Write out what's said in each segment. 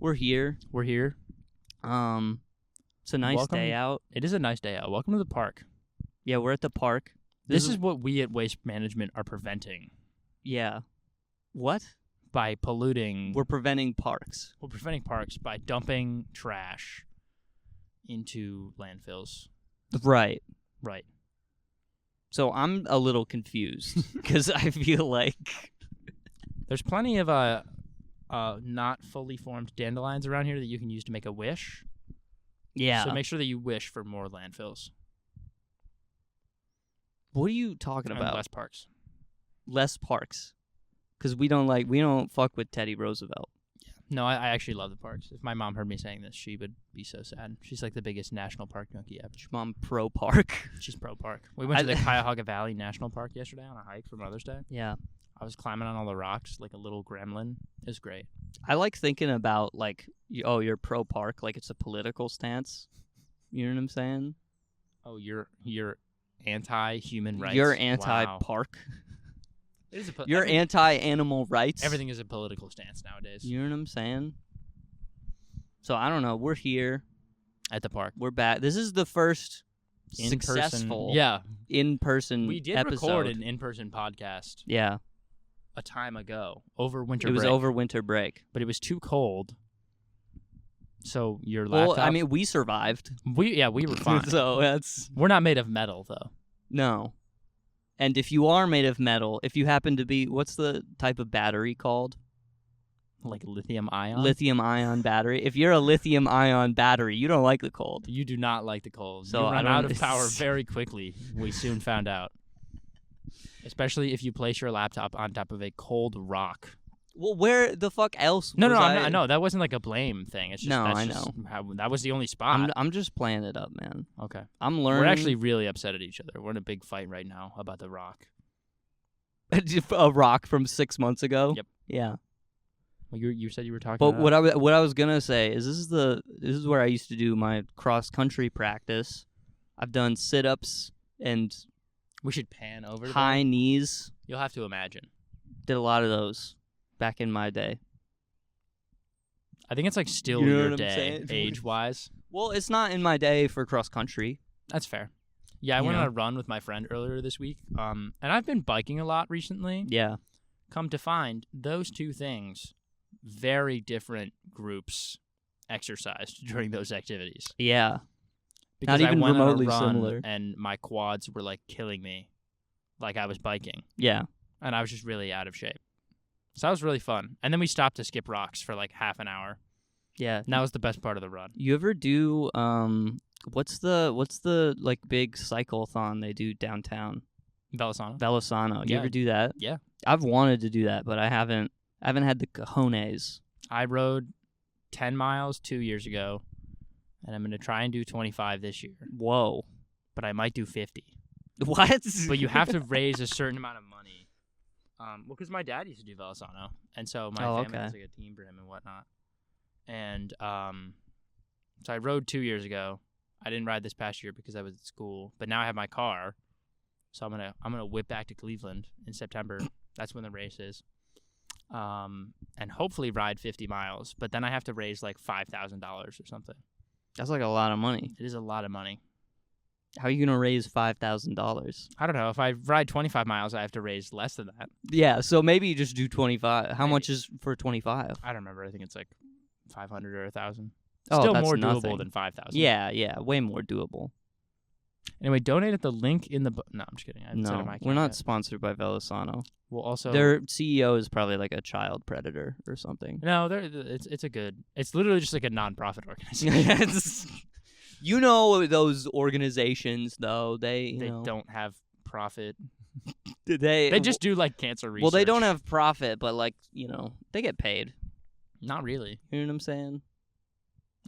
We're here. We're here. It's a nice day out. It is a nice day out. Welcome to the park. Yeah, we're at the park. This is what we at Waste Management are preventing. Yeah. What? By polluting. We're preventing parks. We're preventing parks by dumping trash into landfills. Right. Right. So I'm a little confused because I feel like there's plenty of not fully formed dandelions around here that you can use to make a wish. Yeah. So make sure that you wish for more landfills. What are you talking about? Less parks. Less parks. Because we don't fuck with Teddy Roosevelt. Yeah. No, I actually love the parks. If my mom heard me saying this, she would be so sad. She's like the biggest national park junkie ever. Your mom pro park. She's pro park. We went to the Cuyahoga Valley National Park yesterday on a hike for Mother's Day. Yeah. I was climbing on all the rocks like a little gremlin. It was great. I like thinking about you're pro park, like it's a political stance. You know what I'm saying? Oh, you're anti-human rights. You're anti-park. Wow. You're anti-animal rights. Everything is a political stance nowadays. You know what I'm saying? So I don't know. We're here at the park. We're back. This is the first successful in-person We did episode. record an in-person podcast. Yeah. A time ago over winter break. It was over winter break. But it was too cold. So your laptop... Well, I mean, we survived. We were fine. So we're not made of metal, though. No. And if you are made of metal, if you happen to be... What's the type of battery called? Like lithium-ion? Lithium-ion battery. If you're a lithium-ion battery, you don't like the cold. You do not like the cold. So you run out of power very quickly, we soon found out. Especially if you place your laptop on top of a cold rock. Well, where the fuck else No, that wasn't like a blame thing. It's just, I just know. That was the only spot. I'm just playing it up, man. Okay. I'm learning. We're actually really upset at each other. We're in a big fight right now about the rock. A rock from 6 months ago? Yep. Yeah. Well, you said you were talking but about... what I was going to say is this is where I used to do my cross-country practice. I've done sit-ups and... We should pan over to high knees. You'll have to imagine. Did a lot of those back in my day. I think it's like still your day, age-wise. Well, it's not in my day for cross-country. That's fair. Yeah, I went on a run with my friend earlier this week, and I've been biking a lot recently. Yeah. Come to find, those two things, very different groups exercised during those activities. Yeah. Because not even I went remotely on a run similar. And my quads were like killing me, like I was biking. Yeah. And I was just really out of shape. So that was really fun. And then we stopped to skip rocks for like half an hour. Yeah. And that was the best part of the run. You ever do what's the like big cycle-thon they do downtown? Velisano. You ever do that? Yeah. I've wanted to do that, but I haven't had the cojones. I rode 10 miles 2 years ago. And I'm going to try and do 25 this year. Whoa. But I might do 50. What? But you have to raise a certain amount of money. Well, because my dad used to do Velisano. And so my family has like a team for him and whatnot. And so I rode 2 years ago. I didn't ride this past year because I was at school. But now I have my car. So I'm gonna whip back to Cleveland in September. That's when the race is. And hopefully ride 50 miles. But then I have to raise like $5,000 or something. That's like a lot of money. It is a lot of money. How are you going to raise $5,000? I don't know. If I ride 25 miles, I have to raise less than that. Yeah, so maybe you just do 25. How much is for 25? I don't remember. I think it's like 500 or 1,000. Oh, Still that's more nothing. doable than 5,000. Yeah, way more doable. Anyway, donate at the link in the... No, I'm just kidding. We're not sponsored by Velisano. Well, also... Their CEO is probably like a child predator or something. No, it's a good... It's literally just like a non-profit organization. You know those organizations, though. They don't have profit. They just do like cancer research. Well, they don't have profit, but like, they get paid. Not really. You know what I'm saying?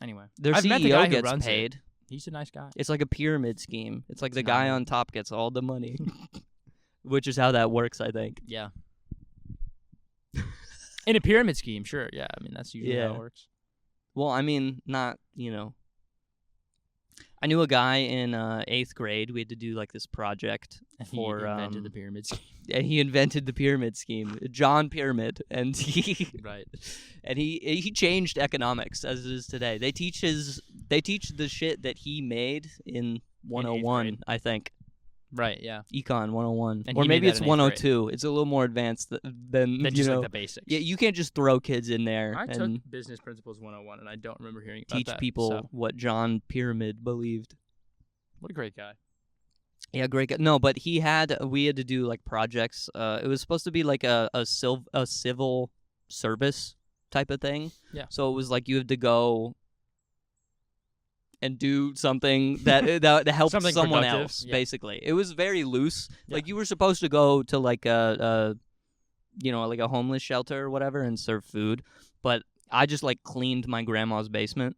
Anyway. Their I've CEO met the guy gets who runs paid. It. He's a nice guy. It's like a pyramid scheme. It's like the guy on top gets all the money. Which is how that works, I think. Yeah. In a pyramid scheme, sure. Yeah, I mean, that's usually how it works. Well, I mean, not, I knew a guy in 8th grade. We had to do like this project for he invented the pyramid scheme. And he invented the pyramid scheme, John Pyramid, and he Right. And he changed economics as it is today. They teach the shit that he made in 101, I think. Right, yeah. Econ 101. And or he maybe made it's that in 102. It's a little more advanced than just like the basics. Yeah, you can't just throw kids in there I and took Business Principles 101, and I don't remember hearing about teach that. people what John Pyramid believed. What a great guy. Yeah, great guy. No, but we had to do like projects. It was supposed to be like a civil service type of thing. Yeah. So it was like you had to go and do something that helped Something someone productive. else. Yeah. Basically, it was very loose. Yeah. Like you were supposed to go to like a like a homeless shelter or whatever and serve food, but I just like cleaned my grandma's basement,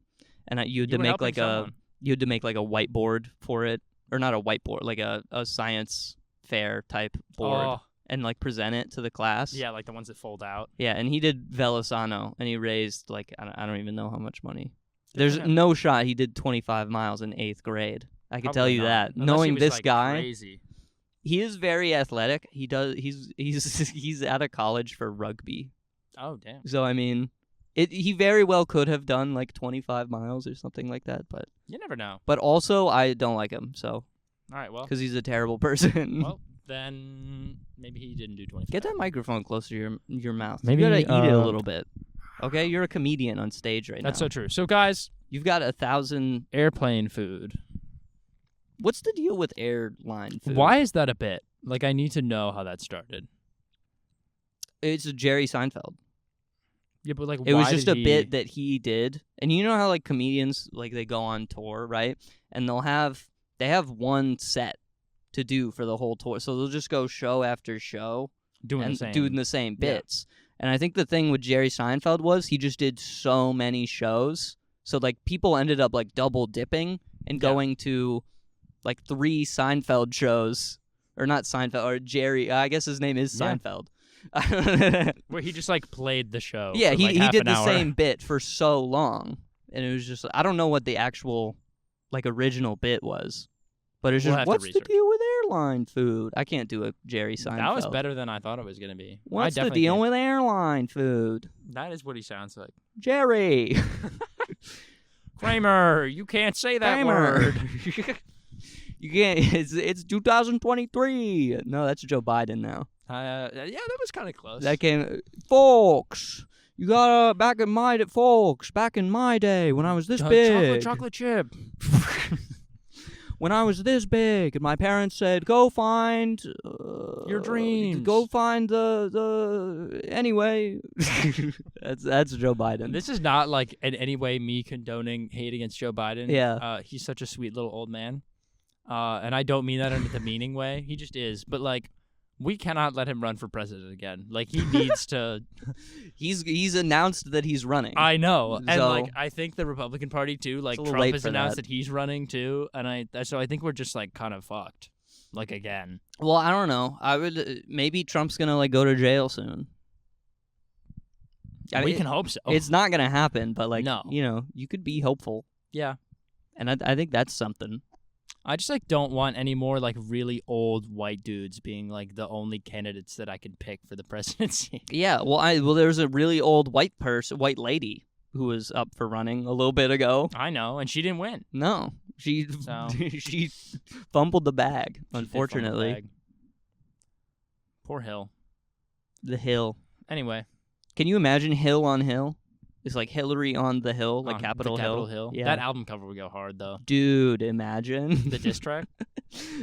and you had to make like a whiteboard for it, or not a whiteboard, like a science fair type board, and like present it to the class. Yeah, like the ones that fold out. Yeah, and he did Velasano, and he raised like I don't even know how much money. There's no shot he did 25 miles in 8th grade. I can tell you that. Unless Knowing he was, this like, guy, crazy. he is very athletic. He's out of college for rugby. Oh, damn. So I mean, he very well could have done like 25 miles or something like that, but You never know. But also, I don't like him, so. All right, well. Because he's a terrible person. Well, then maybe he didn't do 25. Get that microphone closer to your mouth. Maybe, you gotta eat it a little bit. Okay, you're a comedian on stage right now. That's so true. So, guys, you've got 1,000 airplane food. What's the deal with airline food? Why is that a bit? Like, I need to know how that started. It's Jerry Seinfeld. Yeah, but like, it was just a bit that he did, and you know how like comedians like they go on tour, right? And they have one set to do for the whole tour, so they'll just go show after show doing the same bits. Yeah. And I think the thing with Jerry Seinfeld was he just did so many shows, so like people ended up like double dipping and going to like 3 Seinfeld shows, or not Seinfeld, or Jerry. I guess his name is Seinfeld. Where he just like played the show. Yeah, for, like, he did the same bit for so long, and it was just I don't know what the actual like original bit was, but it's just what's the deal with airline food? I can't do a Jerry Seinfeld. That was better than I thought it was gonna be. What's the deal with airline food? That is what he sounds like. Jerry. Kramer, you can't say that word. You can't. It's 2023. No, that's Joe Biden now. Yeah, that was kind of close. That came, folks. You gotta back in my day when I was this big. Chocolate chip. When I was this big, and my parents said, "Go find your dreams. Go find the anyway." That's Joe Biden. This is not like in any way me condoning hate against Joe Biden. Yeah. He's such a sweet little old man. And I don't mean that in a demeaning way. He just is. But like, we cannot let him run for president again. Like, he needs to. He's announced that he's running. I know, and so, like I think the Republican Party too. Like Trump has announced that he's running too, and so I think we're just like kind of fucked. Like again. Well, I don't know. I would maybe Trump's gonna like go to jail soon. We can hope so. It's not gonna happen, but like no. You could be hopeful. Yeah, and I think that's something. I just like don't want any more like really old white dudes being like the only candidates that I can pick for the presidency. Yeah, well there was a really old white lady who was up for running a little bit ago. I know, and she didn't win. No, she fumbled the bag, unfortunately. The bag. Poor Hill. The Hill. Anyway, can you imagine Hill on Hill? It's like Hillary on the Hill, like Capitol Hill. Yeah. That album cover would go hard, though. Dude, imagine. The diss track?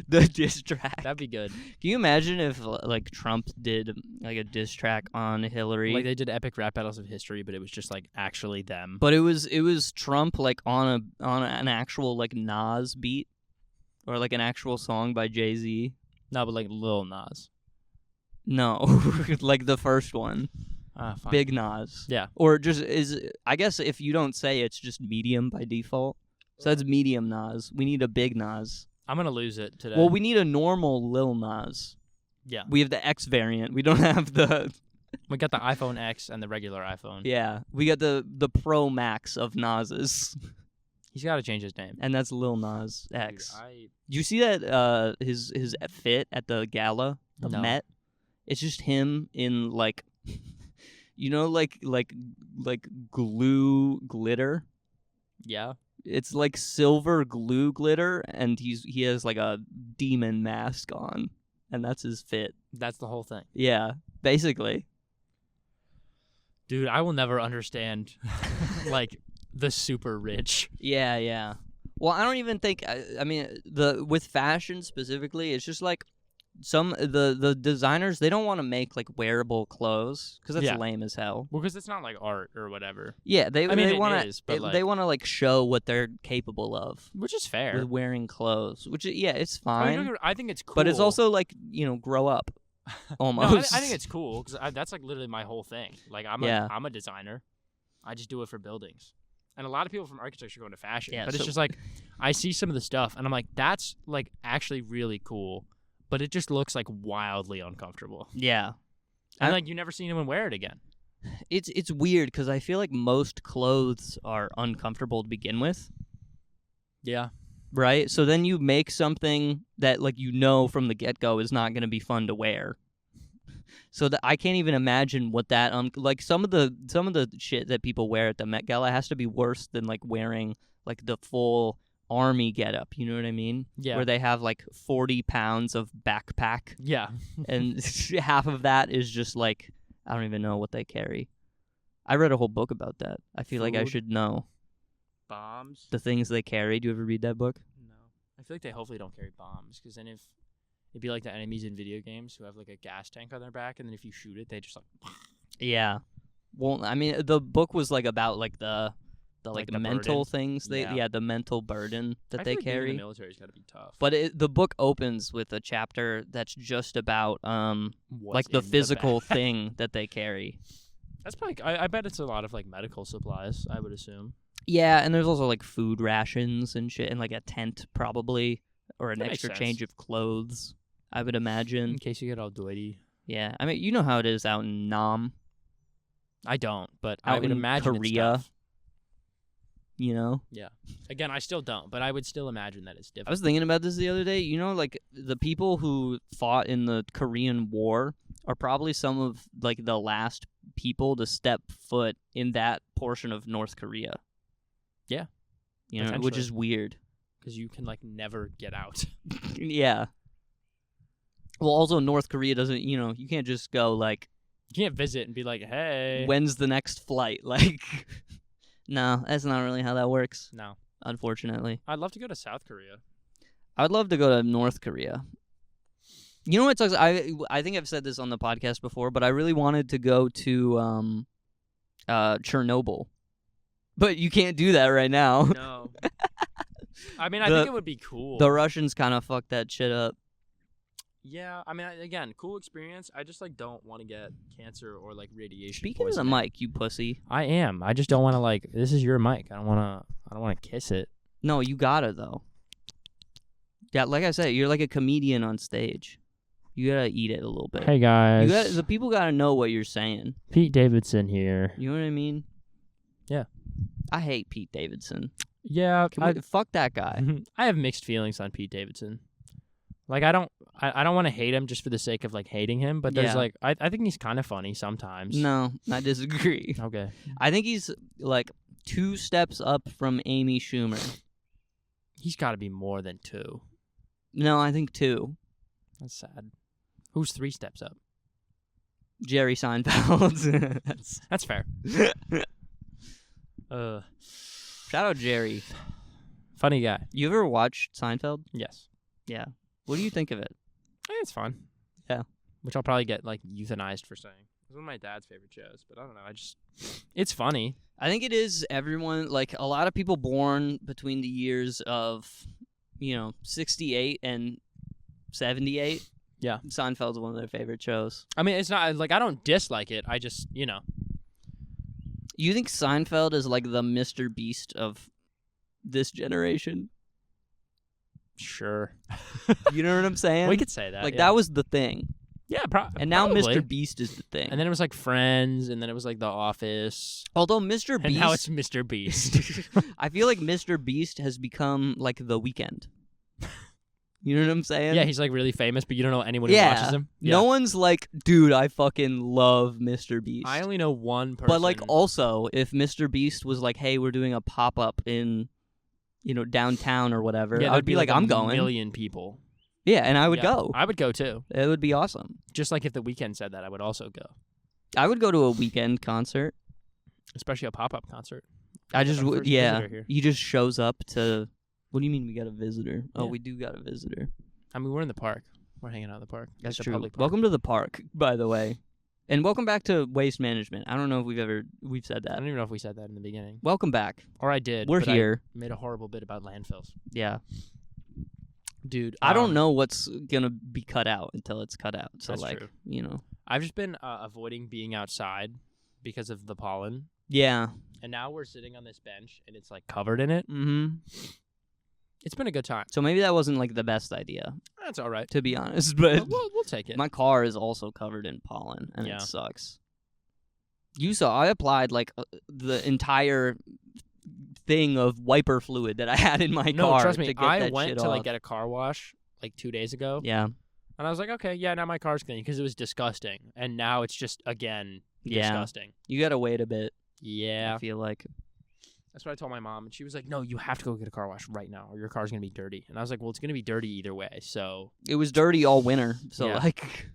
The diss track. That'd be good. Can you imagine if, like, Trump did, like, a diss track on Hillary? Like, they did epic rap battles of history, but it was just, like, actually them. But it was Trump, like, on an actual, like, Nas beat? Or, like, an actual song by Jay-Z? No, but, like, Lil Nas. No. Like, the first one. Fine. Big Nas. Yeah. Or just I guess if you don't say it's just medium by default. So that's medium Nas. We need a big Nas. I'm going to lose it today. Well, we need a normal Lil Nas. Yeah. We have the X variant. We don't have the... We got the iPhone X and the regular iPhone. Yeah. We got the Pro Max of Nas's. He's got to change his name. And that's Lil Nas X. Dude, Do you see that his fit at the gala, the Met? It's just him in like, like glue glitter. Yeah. It's like silver glue glitter, and he has like a demon mask on, and that's his fit. That's the whole thing. Yeah, basically. Dude, I will never understand like the super rich. Yeah. Well, I don't even think. I mean, with fashion specifically, it's just like the designers, they don't want to make like wearable clothes because that's lame as hell. Well, because it's not like art or whatever. Yeah, they want to like show what they're capable of, which is fair with wearing clothes. Which it's fine. I think it's cool, but it's also like grow up. Almost. No, I think it's cool because that's like literally my whole thing. Like I'm a designer. I just do it for buildings. And a lot of people from architecture go into fashion. Yeah, but it's just like I see some of the stuff and I'm like, that's like actually really cool. But it just looks like wildly uncomfortable. Yeah. And like you never see anyone wear it again. It's weird because I feel like most clothes are uncomfortable to begin with. Yeah. Right? So then you make something that like from the get-go is not going to be fun to wear. So I can't even imagine what that like some of the shit that people wear at the Met Gala has to be worse than like wearing like the full army getup, you know what I mean? Yeah. Where they have like 40 pounds of backpack. Yeah. And half of that is just like, I don't even know what they carry. I read a whole book about that. I feel like I should know. Bombs? The things they carry. Do you ever read that book? No. I feel like they hopefully don't carry bombs because then it'd be like the enemies in video games who have like a gas tank on their back and then if you shoot it, they just like... Yeah. Well, I mean, the book was like about like the mental burden. things the mental burden that they carry. Being in the military's got to be tough. But the book opens with a chapter that's just about like the physical thing that they carry. That's probably I bet it's a lot of like medical supplies, I would assume. Yeah, and there's also like food rations and shit and like a tent probably or an extra change of clothes, I would imagine. In case you get all doity. Yeah. I mean, you know how it is out in Nam. I don't, but out I would in imagine Korea. It's tough. You know? Yeah. Again, I still don't, but I would still imagine that it's different. I was thinking about this the other day. You know, like, the people who fought in the Korean War are probably some of, like, the last people to step foot in that portion of North Korea. Yeah. You know, which is weird. Because you can, like, never get out. Yeah. Well, also, North Korea doesn't, you can't just go, like... You can't visit and be like, hey... When's the next flight? Like... No, that's not really how that works. No. Unfortunately. I'd love to go to South Korea. I would love to go to North Korea. You know what sucks? I think I've said this on the podcast before, but I really wanted to go to Chernobyl. But you can't do that right now. No. I mean, I think it would be cool. The Russians kind of fucked that shit up. Yeah, I mean, again, cool experience. I just, like, don't want to get cancer or, like, radiation Speaking poisoning. of the mic, you pussy. I am. I just don't want to, like, this is your mic. I don't want to kiss it. No, you gotta, though. Yeah, like I said, you're like a comedian on stage. You gotta eat it a little bit. Hey, guys. The people gotta know what you're saying. Pete Davidson here. You know what I mean? Yeah. I hate Pete Davidson. Yeah. Fuck that guy. I have mixed feelings on Pete Davidson. Like, I don't want to hate him just for the sake of, like, hating him, but there's, like, I think he's kind of funny sometimes. No, I disagree. Okay. I think he's, like, 2 steps up from Amy Schumer. He's got to be more than 2. No, I think 2. That's sad. Who's 3 steps up? Jerry Seinfeld. That's fair. Shout out Jerry. Funny guy. You ever watched Seinfeld? Yes. Yeah. What do you think of it? It's fun. Yeah. Which I'll probably get, like, euthanized for saying. It's one of my dad's favorite shows, but I don't know. It's funny. I think it is everyone, like, a lot of people born between the years of, 68 and 78. Yeah. Seinfeld's one of their favorite shows. I mean, it's not, like, I don't dislike it. I just, You think Seinfeld is, like, the Mr. Beast of this generation? Sure. You know what I'm saying? We could say that. Like, that was the thing. Yeah, and now probably. Mr. Beast is the thing. And then it was like Friends, and then it was like The Office. Although Mr. Beast, And now it's Mr. Beast. I feel like Mr. Beast has become like the Weeknd. You know what I'm saying? Yeah, he's like really famous, but you don't know anyone who watches him. Yeah. No one's like, dude, I fucking love Mr. Beast. I only know one person. But like, also, if Mr. Beast was like, hey, we're doing a pop up in, downtown or whatever, I would be like, I'm going. 1 million people. Yeah, and I would go. I would go too. It would be awesome. Just like if The Weeknd said that, I would also go. I would go to a Weeknd concert. Especially a pop-up concert. I just would, yeah. He just shows up to. What do you mean we got a visitor? Yeah. Oh, we do got a visitor. I mean, we're in the park. We're hanging out in the park. That's true. Public park. Welcome to the park, by the way. And welcome back to Waste Management. I don't know if we've said that. I don't even know if we said that in the beginning. Welcome back. Or I did. We're here. I made a horrible bit about landfills. Yeah. Dude. I don't know what's going to be cut out until it's cut out. So, that's true. I've just been avoiding being outside because of the pollen. Yeah. And now we're sitting on this bench, and it's, like, covered in it. Mm-hmm. It's been a good time. So maybe that wasn't, like, the best idea. That's all right. To be honest, but we'll take it. My car is also covered in pollen, and it sucks. I applied, like, the entire thing of wiper fluid that I had in my car. No, trust me, to get I that went shit to, off. like, get a car wash, like, 2 days ago. Yeah. And I was like, okay, yeah, now my car's clean, because it was disgusting. And now it's just, again, disgusting. You gotta wait a bit. Yeah. I feel like. That's what I told my mom, and she was like, no, you have to go get a car wash right now, or your car's going to be dirty. And I was like, well, it's going to be dirty either way, so. It was dirty all winter, so, like.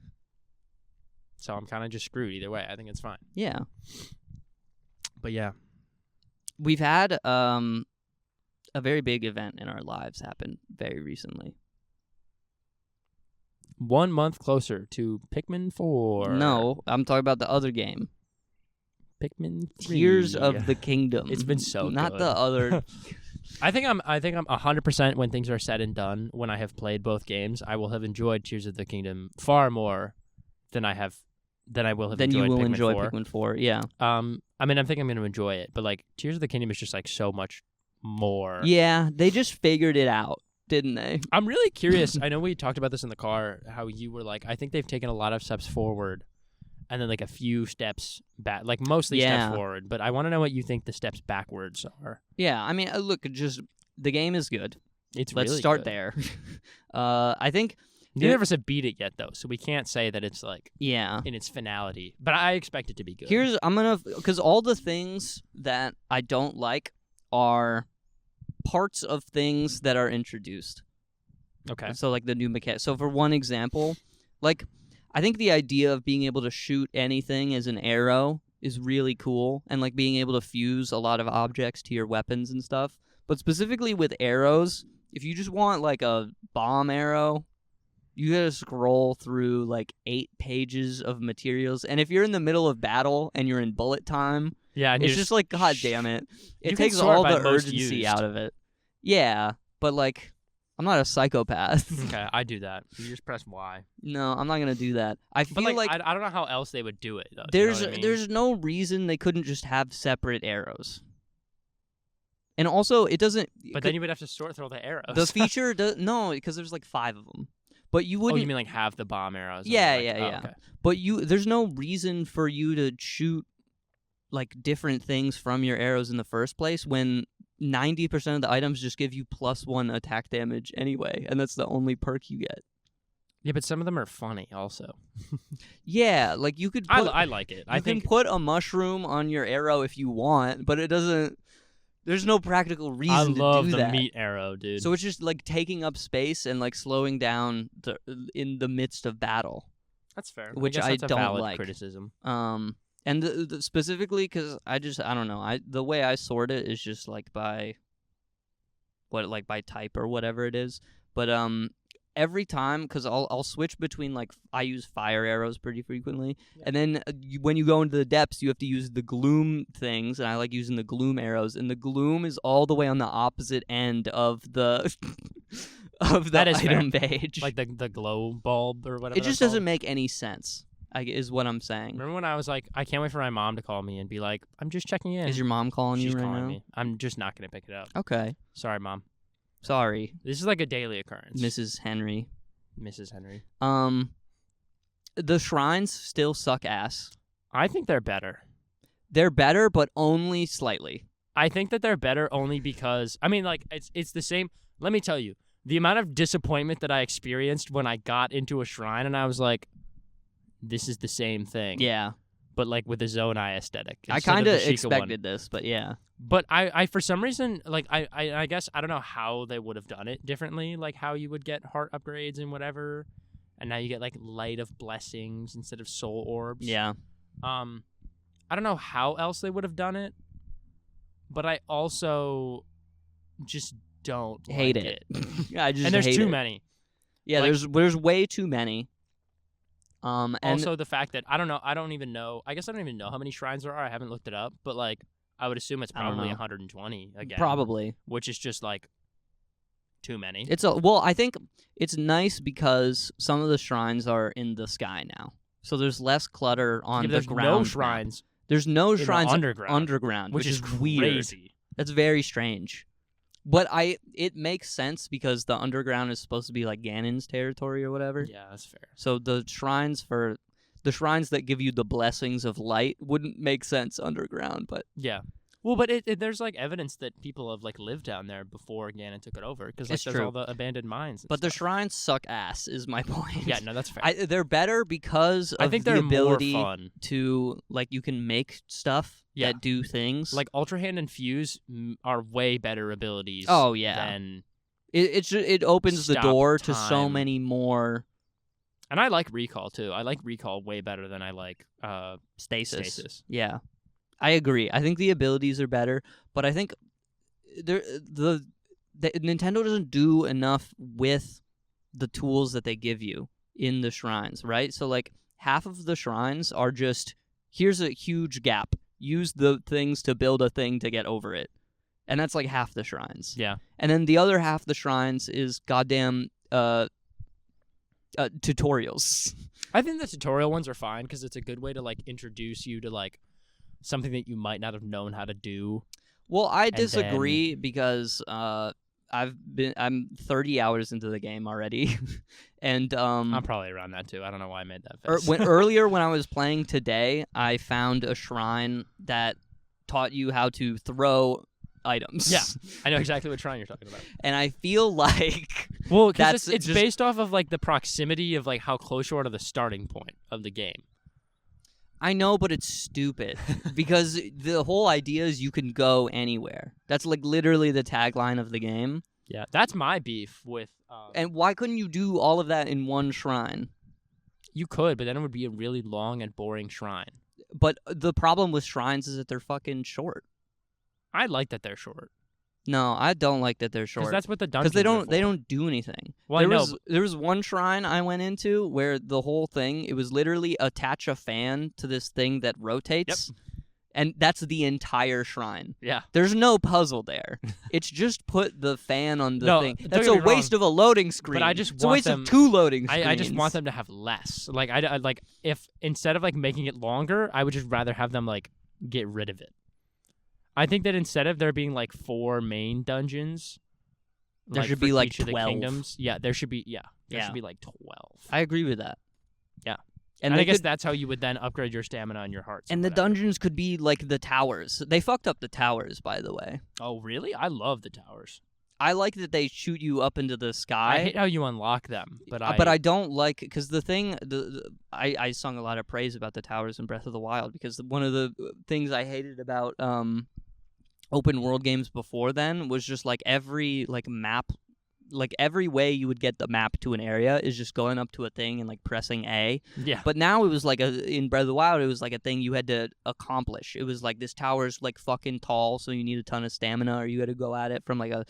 So I'm kind of just screwed either way. I think it's fine. Yeah. But, yeah. We've had a very big event in our lives happen very recently. 1 month closer to Pikmin 4. No, I'm talking about the other game. Pikmin 3. Tears of the Kingdom. It's been so not good. the other. I think I'm 100% when things are said and done. When I have played both games, I will have enjoyed Tears of the Kingdom far more than I will have. Then you will Pikmin enjoy 4. Pikmin 4. Yeah. I mean, I think I'm going to enjoy it, but like Tears of the Kingdom is just like so much more. Yeah, they just figured it out, didn't they? I'm really curious. I know we talked about this in the car. How you were like, I think they've taken a lot of steps forward. And then, like, a few steps back. Like, mostly steps forward. But I want to know what you think the steps backwards are. Yeah, I mean, look, the game is good. Let's really start there. I think... You never said beat it yet, though. So we can't say that it's, like, in its finality. But I expect it to be good. Because all the things that I don't like are parts of things that are introduced. Okay. So, like, the new mechanic. So, for one example, like... I think the idea of being able to shoot anything as an arrow is really cool, and like being able to fuse a lot of objects to your weapons and stuff. But specifically with arrows, if you just want like a bomb arrow, you gotta scroll through like 8 pages of materials. And if you're in the middle of battle and you're in bullet time, and it's just like, god damn it. It takes all the urgency out of it. Yeah, but like... I'm not a psychopath. Okay, I do that. You just press Y. No, I'm not gonna do that. I feel like I don't know how else they would do it though. There's no reason they couldn't just have separate arrows. And also, it doesn't. But then you would have to sort through all the arrows. The feature no, because there's like 5 of them. But you wouldn't. Oh, you mean like have the bomb arrows? Yeah. Okay. But there's no reason for you to shoot like different things from your arrows in the first place when 90% of the items just give you +1 attack damage anyway, and that's the only perk you get. Yeah, but some of them are funny also. Yeah, like you could I like it. You can put a mushroom on your arrow if you want, but it doesn't... There's no practical reason to do that. I love the meat arrow, dude. So it's just like taking up space and like slowing down in the midst of battle. That's fair. Which I don't valid like. Criticism. And specifically because I don't know. The way I sort it is just like by type or whatever it is. But every time, because I'll switch between like I use fire arrows pretty frequently, and then when you go into the depths, you have to use the gloom things, and I like using the gloom arrows, and the gloom is all the way on the opposite end of the item page, like the glow bulb or whatever. It just doesn't make any sense. Is what I'm saying. Remember when I was like, I can't wait for my mom to call me and be like, I'm just checking in. Is your mom calling you right now? She's calling me. I'm just not going to pick it up. Okay. Sorry, Mom. Sorry. This is like a daily occurrence. Mrs. Henry. the shrines still suck ass. I think they're better. They're better, but only slightly. I think that they're better only because, I mean, like, it's the same. Let me tell you, the amount of disappointment that I experienced when I got into a shrine and I was like, this is the same thing. Yeah. But, like, with a Zonai aesthetic. I kind of expected this, but yeah. But I for some reason, like, I guess, I don't know how they would have done it differently, like how you would get heart upgrades and whatever. And now you get, like, light of blessings instead of soul orbs. Yeah. I don't know how else they would have done it. But I also just don't hate like it. I just and there's hate too it. many. Yeah, like, there's way too many. And also the fact that I don't even know how many shrines there are. I haven't looked it up, but like I would assume it's probably 120 again. Probably. Which is just like too many. I think it's nice because some of the shrines are in the sky now. So there's less clutter on the ground. No shrines. There's no shrines underground, which is crazy. Weird. That's very strange. But it makes sense because the underground is supposed to be like Ganon's territory or whatever. Yeah, that's fair. So the shrines that give you the blessings of light wouldn't make sense underground, but yeah. Well, but there's like evidence that people have like lived down there before Ganon took it over because like there's all the abandoned mines. And but stuff. The shrines suck ass is my point. Yeah, no, that's fair. They're better because of the ability more fun. To like you can make stuff that do things. Like Ultra Hand and Fuse are way better abilities. Oh yeah. Than it opens the door to so many more. And I like Recall too. I like Recall way better than I like Stasis. Yeah. I agree. I think the abilities are better, but I think the Nintendo doesn't do enough with the tools that they give you in the shrines, right? So like half of the shrines are just here's a huge gap. Use the things to build a thing to get over it. And that's like half the shrines. Yeah. And then the other half of the shrines is goddamn tutorials. I think the tutorial ones are fine because it's a good way to like introduce you to like something that you might not have known how to do. Well, I disagree because I'm 30 hours into the game already, and I'm probably around that too. I don't know why I made that face. Earlier when I was playing today, I found a shrine that taught you how to throw items. Yeah, I know exactly what shrine you're talking about. And I feel like because it's based off of like the proximity of like how close you are to the starting point of the game. I know, but it's stupid because the whole idea is you can go anywhere. That's like literally the tagline of the game. Yeah, that's my beef with. And why couldn't you do all of that in one shrine? You could, but then it would be a really long and boring shrine. But the problem with shrines is that they're fucking short. I like that they're short. No, I don't like that they're short. Because that's what the dungeons Because they don't do anything. Well, there was one shrine I went into where the whole thing, it was literally attach a fan to this thing that rotates. Yep. And that's the entire shrine. Yeah. There's no puzzle there. It's just put the fan on the thing. That's a waste of a loading screen. But I just it's a waste of 2 loading screens. I just want them to have less. Like I like if instead of like making it longer, I would just rather have them like get rid of it. I think that instead of there being like 4 main dungeons, there should be like each 12. of the kingdoms. Yeah, there should be. Yeah, there should be like 12. I agree with that. Yeah, and I guess that's how you would then upgrade your stamina and your hearts. And the dungeons could be like the towers. They fucked up the towers, by the way. Oh, really? I love the towers. I like that they shoot you up into the sky. I hate how you unlock them, but I don't like because the thing I sung a lot of praise about the towers in Breath of the Wild because one of the things I hated about open world games before then was just like every like map, like every way you would get the map to an area is just going up to a thing and like pressing A. Yeah. But now it was like in Breath of the Wild, it was like a thing you had to accomplish. It was like this tower's like fucking tall, so you need a ton of stamina, or you had to go at it from like a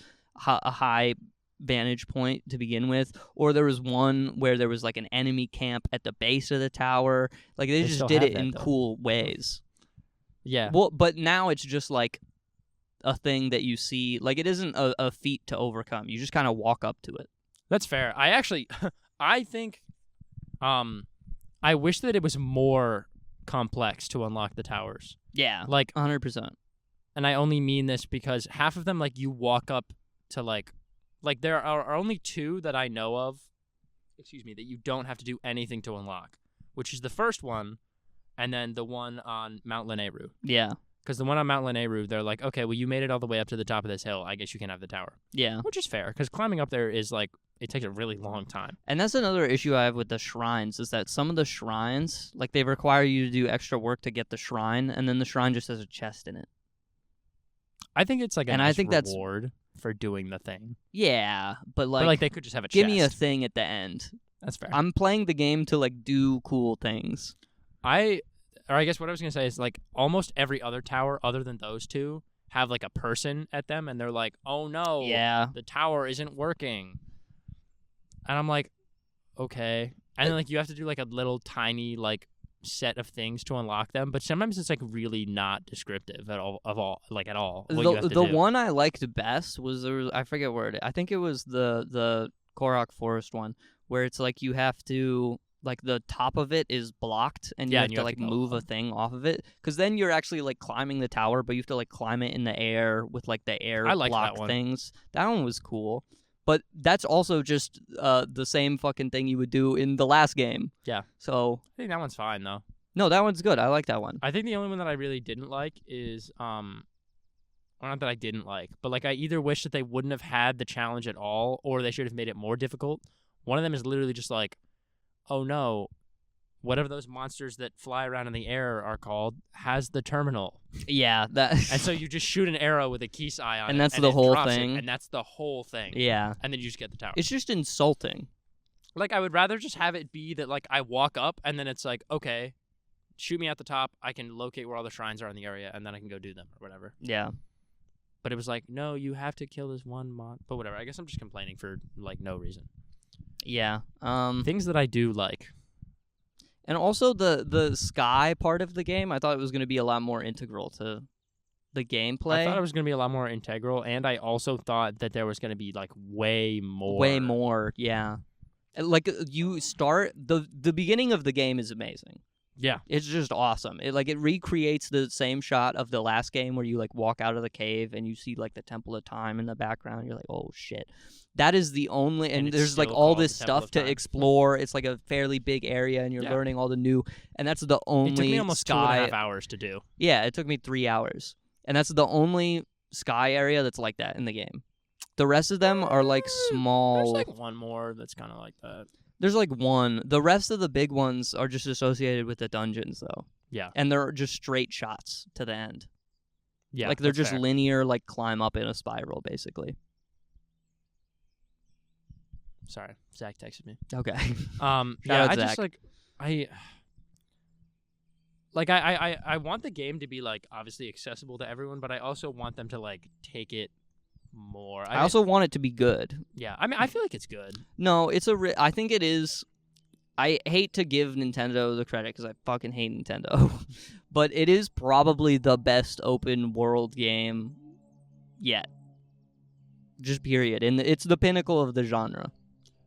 high vantage point to begin with, or there was one where there was like an enemy camp at the base of the tower. Like they just did it in cool ways. Yeah. Well, but now it's just like a thing that you see. Like it isn't a feat to overcome. You just kind of walk up to it. That's fair. I actually, I think, I wish that it was more complex to unlock the towers. Yeah. Like 100%. And I only mean this because half of them, like you walk up to like there are only 2 that I know of, that you don't have to do anything to unlock. which is the first one, and then the one on Mount Lanayru. Yeah. Because the one on Mount Lanayru, they're like, okay, well, you made it all the way up to the top of this hill. I guess you can have the tower. Yeah. Which is fair, because climbing up there is like, it takes a really long time. And that's another issue I have with the shrines, is that some of the shrines, like, they require you to do extra work to get the shrine, and then the shrine just has a chest in it. I think it's like a And nice I think that's reward for doing the thing. Yeah, but like they could just have a chest. give me a thing at the end. That's fair. I'm playing the game to, like, do cool things. I guess what I was going to say is, like, almost every other tower other than those two have, like, a person at them, and they're like, oh, no, Yeah. the tower isn't working. And I'm like, okay. And then, like, you have to do, like, a little tiny, like, set of things to unlock them, but sometimes it's, like, really not descriptive at all. What you have to The do. one I liked best was, I forget where I think it was the Korok Forest one, where it's, like, you have to... like, the top of it is blocked, and you have to, like, move a thing off of it. Because then you're actually, like, climbing the tower, but you have to, like, climb it in the air with, like, the air block things. That one was cool. But that's also just the same fucking thing you would do in the last game. Yeah. So... I think that one's fine, though. No, that one's good. I like that one. I think the only one that I really didn't like is... Well, not that I didn't like, but, like, I either wish that they wouldn't have had the challenge at all, or they should have made it more difficult. One of them is literally just, like, oh no, whatever those monsters that fly around in the air are called has the terminal. Yeah, that. And so you just shoot an arrow with a Keese eye on it. And that's the whole thing. And that's the whole thing. Yeah. And then you just get the tower. It's just insulting. Like, I would rather just have it be that, like, I walk up and then it's like, okay, shoot me at the top. I can locate where all the shrines are in the area, and then I can go do them or whatever. Yeah. But it was like, no, you have to kill this one mon. But whatever. I guess I'm just complaining for, like, no reason. Yeah. Things that I do like. And also the sky part of the game, I thought it was going to be a lot more integral to the gameplay. I thought it was going to be a lot more integral, and I also thought that there was going to be, like, way more. Way more, yeah. Like, you start... The beginning of the game is amazing. Yeah. It's just awesome. It recreates the same shot of the last game where you, like, walk out of the cave and you see, like, the Temple of Time in the background. You're like, oh, shit. That is the only... And there's, like, all this stuff to explore. It's, like, a fairly big area, and you're learning all the new... And that's the only It took me almost sky... 2.5 hours to do. Yeah, it took me 3 hours. And that's the only sky area that's like that in the game. The rest of them are, like, small... There's, like, one more that's kind of like that. There's, like, one. The rest of the big ones are just associated with the dungeons, though. Yeah. And they're just straight shots to the end. Yeah. Like, they're just fair. linear, like, climb up in a spiral, basically. Sorry. Zach texted me. Okay. Yeah, I Zach. just, like... I want the game to be, like, obviously accessible to everyone, but I also want them to, like, take it more. I also want it to be good. Yeah, I mean, I feel like it's good. No, I think it is... I hate to give Nintendo the credit because I fucking hate Nintendo, but it is probably the best open world game yet. Just period. And it's the pinnacle of the genre.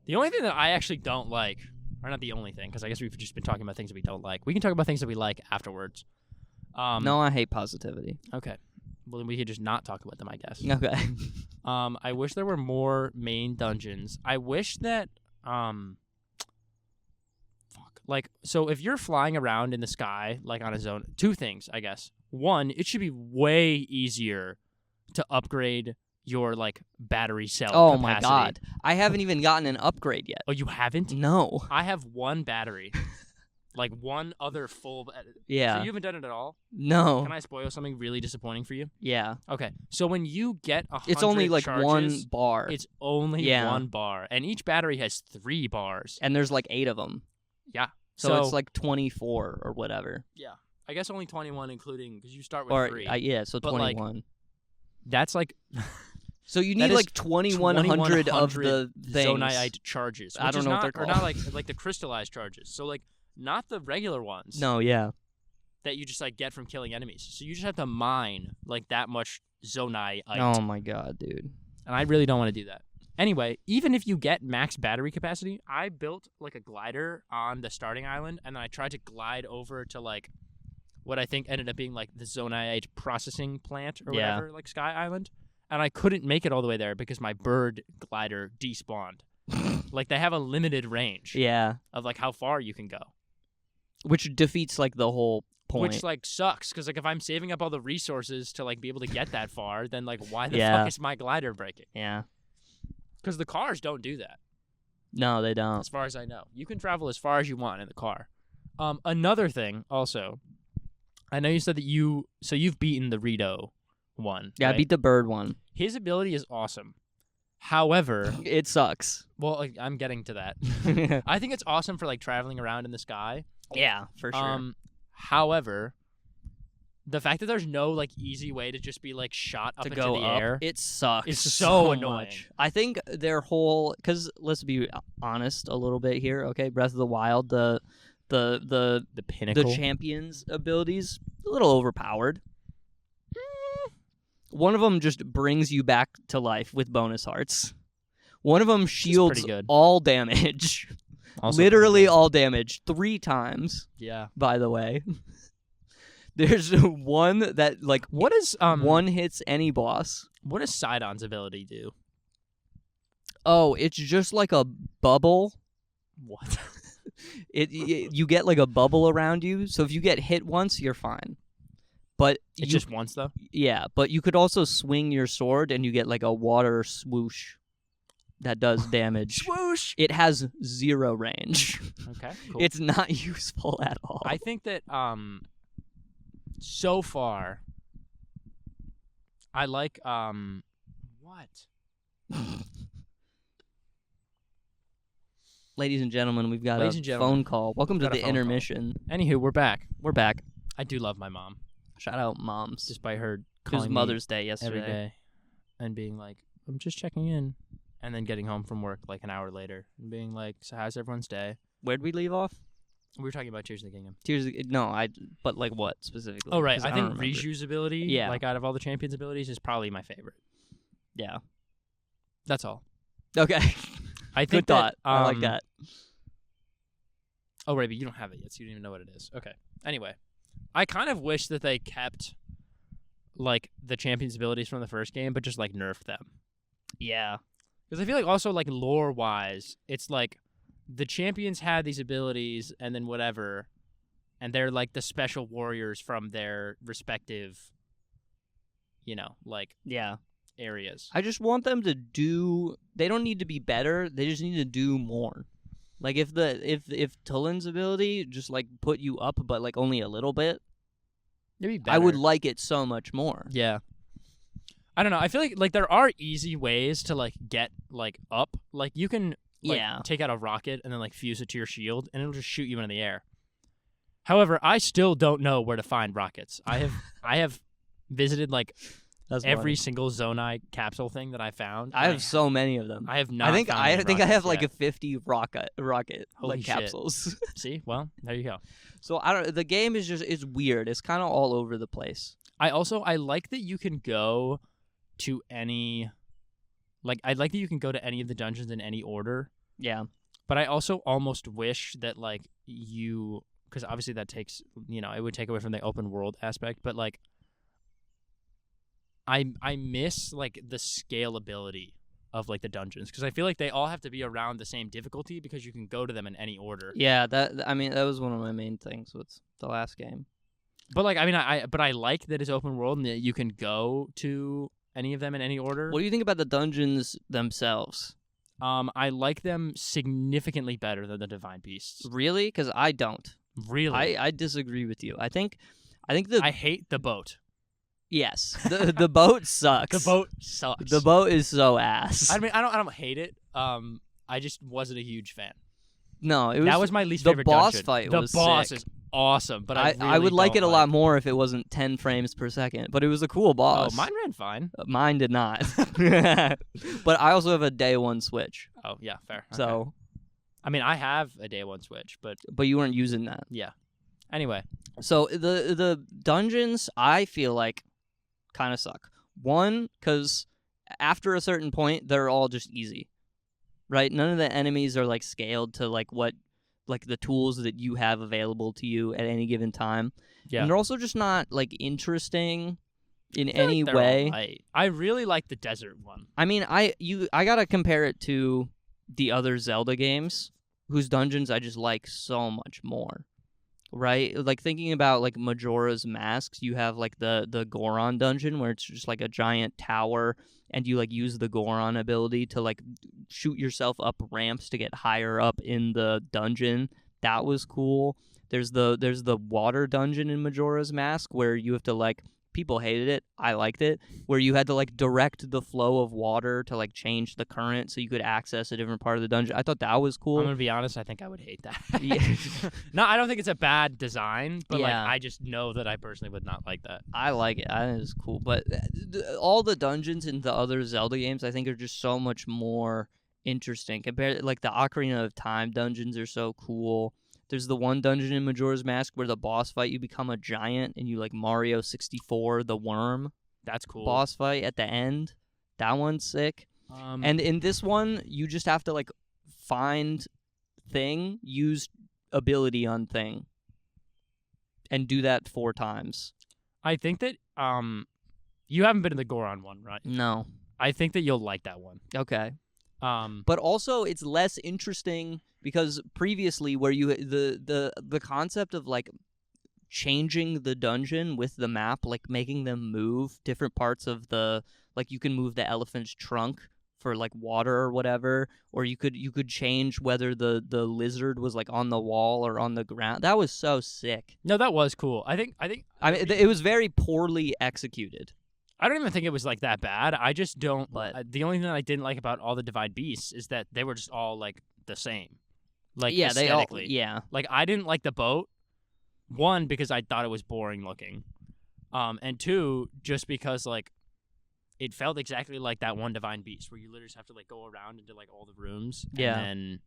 The only thing that I actually don't like, or not the only thing, because I guess we've just been talking about things that we don't like. We can talk about things that we like afterwards. No, I hate positivity. Okay. Well, then we could just not talk about them, I guess. Okay. I wish there were more main dungeons. I wish that, like, so if you're flying around in the sky, like on a zone, two things, I guess. One, it should be way easier to upgrade your, like, battery cell capacity. My God. I haven't even gotten an upgrade yet. Oh, you haven't? No. I have one battery. Like, one other full... Yeah. So you haven't done it at all? No. Can I spoil something really disappointing for you? Yeah. Okay. So when you get 100 it's only, like, charges, 1 bar. It's only 1 bar. And each battery has 3 bars. And there's, like, 8 of them. Yeah. So it's, like, 24 or whatever. Yeah. I guess only 21 including... Because you start with 3. Yeah, so but 21. Like, that's, like... So you need, like, 2,100 of the things. Zonite charges. I don't know what they're called. Or not, like the crystallized charges. So, like, not the regular ones. No, yeah. That you just, like, get from killing enemies. So you just have to mine, like, that much zonite. Oh, my God, dude. And I really don't want to do that. Anyway, even if you get max battery capacity, I built, like, a glider on the starting island, and then I tried to glide over to, like, what I think ended up being, like, the zonite processing plant or whatever, like, Sky Island. And I couldn't make it all the way there because my bird glider despawned. Like, they have a limited range. Yeah. Of, like, how far you can go. Which defeats like the whole point. Which like sucks because like if I'm saving up all the resources to like be able to get that far, then like why the Yeah. fuck is my glider breaking? Yeah. Because the cars don't do that. No, they don't. As far as I know, you can travel as far as you want in the car. Another thing also, I know you said that you've beaten the Rito one. Yeah, right? I beat the bird one. His ability is awesome. However, It sucks. well, like, I'm getting to that. I think it's awesome for like traveling around in the sky. Yeah, for sure. However, the fact that there's no like easy way to just be like shot up To into go the up, air, it sucks. It's so annoying. much. I think their whole, because let's be honest a little bit here, okay? Breath of the Wild, the pinnacle, the champion's abilities a little overpowered. One of them just brings you back to life with bonus hearts. One of them shields good. all damage. Also Literally pretty good. all damage 3 times, Yeah. by the way. There's one that like What is one hits any boss. What does Sidon's ability do? Oh, it's just like a bubble. What? You get like a bubble around you, so if you get hit once, you're fine. But It's just once though. yeah, but you could also swing your sword and you get like a water swoosh that does damage. Swoosh. It has 0 range. Okay. Cool. It's not useful at all. I think that so far I like what? Ladies and gentlemen, we've got Ladies a and gentlemen, phone call. Welcome to got a the phone call. intermission. Anywho, we're back. We're back. I do love my mom, Shout out moms. despite her It was calling me Mother's Day every yesterday. day and being like, "I'm just checking in," and then getting home from work like an hour later and being like, "So how's everyone's day?" Where'd we leave off? We were talking about Tears of the Kingdom. But like what specifically? Oh right, 'Cause I don't think remember. Riju's ability, Yeah. like out of all the champions' abilities, is probably my favorite. Yeah. That's all. Okay. I Good think thought. that, I like that. Oh right, but you don't have it yet, so you don't even know what it is. Okay. Anyway, I kind of wish that they kept like the champions' abilities from the first game, but just like nerfed them. Yeah. Because I feel like also like lore wise, it's like the champions had these abilities and then whatever, and they're like the special warriors from their respective, like Yeah. areas. I just want them to do. They don't need to be better. They just need to do more. Like if Tullin's ability just like put you up, but like only a little bit, Maybe better. I would like it so much more. Yeah. I don't know. I feel like there are easy ways to like get like up. Like you can take out a rocket and then like fuse it to your shield and it'll just shoot you into the air. However, I still don't know where to find rockets. I have visited like That's every funny. single Zonai capsule thing that I found. I have so many of them. I have not. I think found I any think I have rockets like yet. a 50 rocket Holy like shit. capsules. See, well, there you go. So I don't. The game is it's weird. It's kind of all over the place. I like that you can go to any. Like I like that you can go to any of the dungeons in any order. Yeah. But I also almost wish that like you, because obviously that takes it would take away from the open world aspect. But like I miss like the scalability of like the dungeons because I feel like they all have to be around the same difficulty because you can go to them in any order. Yeah. That was one of my main things with the last game. But like I like that it's open world and that you can go to any of them in any order. What do you think about the dungeons themselves? I like them significantly better than the Divine Beasts. Really? Because I don't. Really, I disagree with you. I think I hate the boat. yes. The boat sucks. The boat sucks. The boat is so ass. I mean, I don't hate it. I just wasn't a huge fan. No, it was That was my least the favorite boss dungeon. fight The was boss sick. is awesome, but I I would like it a don't lot more if it wasn't 10 frames per second. But it was a cool boss. Oh, mine ran fine. Mine did not. But I also have a day one Switch. Oh yeah, fair. Okay. So, I mean, I have a day one Switch, but but you weren't using that. yeah. Anyway, So the dungeons I feel like kind of suck. One, because after a certain point they're all just easy, right? None of the enemies are like scaled to like what like the tools that you have available to you at any given time. yeah. And they're also just not like interesting in I feel any like they're way. alright. I really like the desert one. I mean, I gotta compare it to the other Zelda games, whose dungeons I just like so much more. right? Like thinking about like Majora's Masks, you have like the Goron dungeon where it's just like a giant tower, and you like use the Goron ability to like shoot yourself up ramps to get higher up in the dungeon. That was cool. There's the water dungeon in Majora's Mask where you have to like, people hated it, I liked it, where you had to like direct the flow of water to like change the current so you could access a different part of the dungeon. I thought that was cool. I'm gonna be honest, I think I would hate that. Yeah. No, I don't think it's a bad design, but like Yeah. I just know that I personally would not like that. I like it. I think it's cool. But all the dungeons in the other Zelda games, I think, are just so much more interesting. Compared, like the Ocarina of Time dungeons are so cool. There's the one dungeon in Majora's Mask where the boss fight, you become a giant and you like Mario 64, the worm. That's cool. Boss fight at the end. That one's sick. And in this one, you just have to like find thing, use ability on thing, and do that 4 times. I think that you haven't been in the Goron one, right? No. I think that you'll like that one. Okay. But also it's less interesting because previously where you the concept of like changing the dungeon with the map, like making them move different parts of the, like you can move the elephant's trunk for like water or whatever, or you could change whether the lizard was like on the wall or on the ground. That was so sick. No, that was cool. I mean, it was very poorly executed. I don't even think it was like that bad. I just don't. But the only thing I didn't like about all the Divine Beasts is that they were just all like the same. Like yeah, aesthetically. yeah. Like I didn't like the boat. 1, because I thought it was boring looking, and 2, just because like it felt exactly like that one Divine Beast where you literally just have to like go around into like all the rooms. Yeah. And then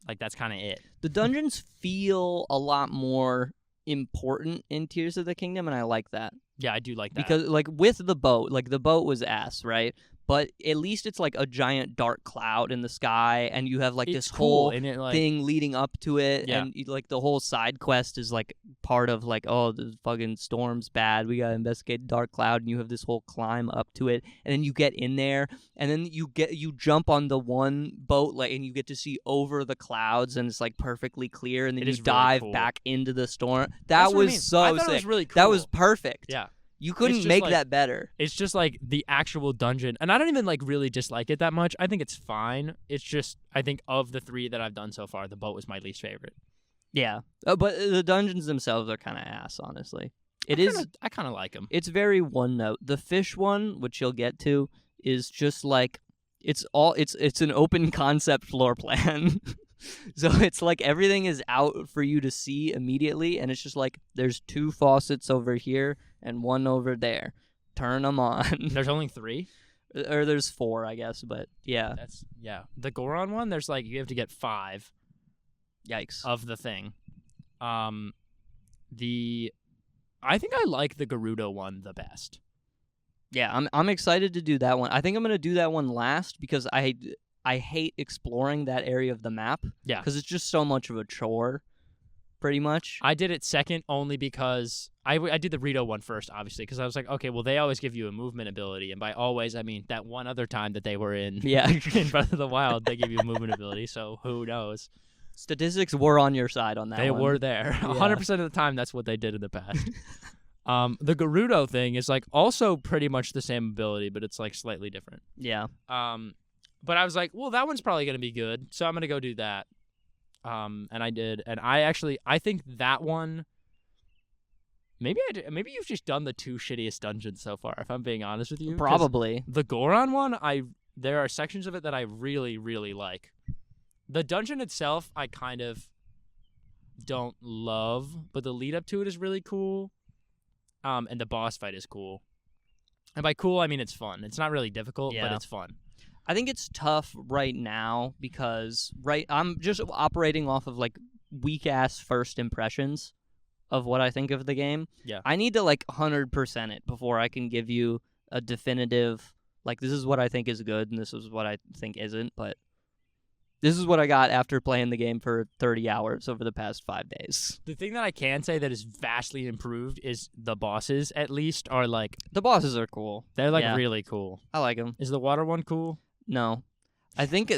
like that's kind of it. The dungeons feel a lot more important in Tears of the Kingdom, and I like that. Yeah, I do like that. Because, like, with the boat, like, the boat was ass, right? But at least it's, like, a giant dark cloud in the sky, and you have, like, it's this cool, whole and it, like, thing leading up to it, Yeah. and, like, the whole side quest is, like, part of, like, oh, the fucking storm's bad, we gotta investigate dark cloud, and you have this whole climb up to it, and then you get in there, and then you jump on the one boat, like, and you get to see over the clouds, and it's, like, perfectly clear, and then It you is really dive cool. back into the storm. That's That what I was mean. so I thought sick. it was really That was cool. perfect. Yeah. You couldn't just make like- that better. It's just like the actual dungeon, and I don't even like really dislike it that much. I think it's fine. It's just I think of the 3 that I've done so far, the boat was my least favorite. Yeah, but the dungeons themselves are kind of ass, honestly. I kind of like them. It's very one note. The fish one, which you'll get to, is just like it's an open concept floor plan. So it's like everything is out for you to see immediately, and it's just like there's 2 faucets over here and 1 over there. Turn them on. There's only 3. Or there's 4, I guess, but yeah. The Goron one. There's like you have to get 5 Yikes. of the thing. I think I like the Gerudo one the best. Yeah, I'm excited to do that one. I think I'm gonna do that one last because I hate exploring that area of the map. Yeah. Because it's just so much of a chore, pretty much. I did it second only because I did the Rito one first, obviously, because I was like, okay, well, they always give you a movement ability. And by always, I mean that one other time that they were in Yeah. in Breath of the Wild, they give you a movement ability. So who knows? Statistics were on your side on that They one. were there. 100% of the time, that's what they did in the past. The Gerudo thing is like also pretty much the same ability, but it's like slightly different. Yeah. But I was like, well, that one's probably going to be good, so I'm going to go do that. And I did. And I think that one, maybe you've just done the 2 shittiest dungeons so far, if I'm being honest with you. 'Cause Probably. The Goron one, there are sections of it that I really, really like. The dungeon itself, I kind of don't love, but the lead up to it is really cool. And the boss fight is cool. And by cool, I mean it's fun. It's not really difficult, but it's fun. I think it's tough right now because I'm just operating off of like weak ass first impressions of what I think of the game. Yeah. I need to like 100% it before I can give you a definitive like this is what I think is good and this is what I think isn't, but this is what I got after playing the game for 30 hours over the past 5 days. The thing that I can say that is vastly improved is the bosses, at least, are like... The bosses are cool. They're like Yeah. really cool. I like them. Is the water one cool? No. I think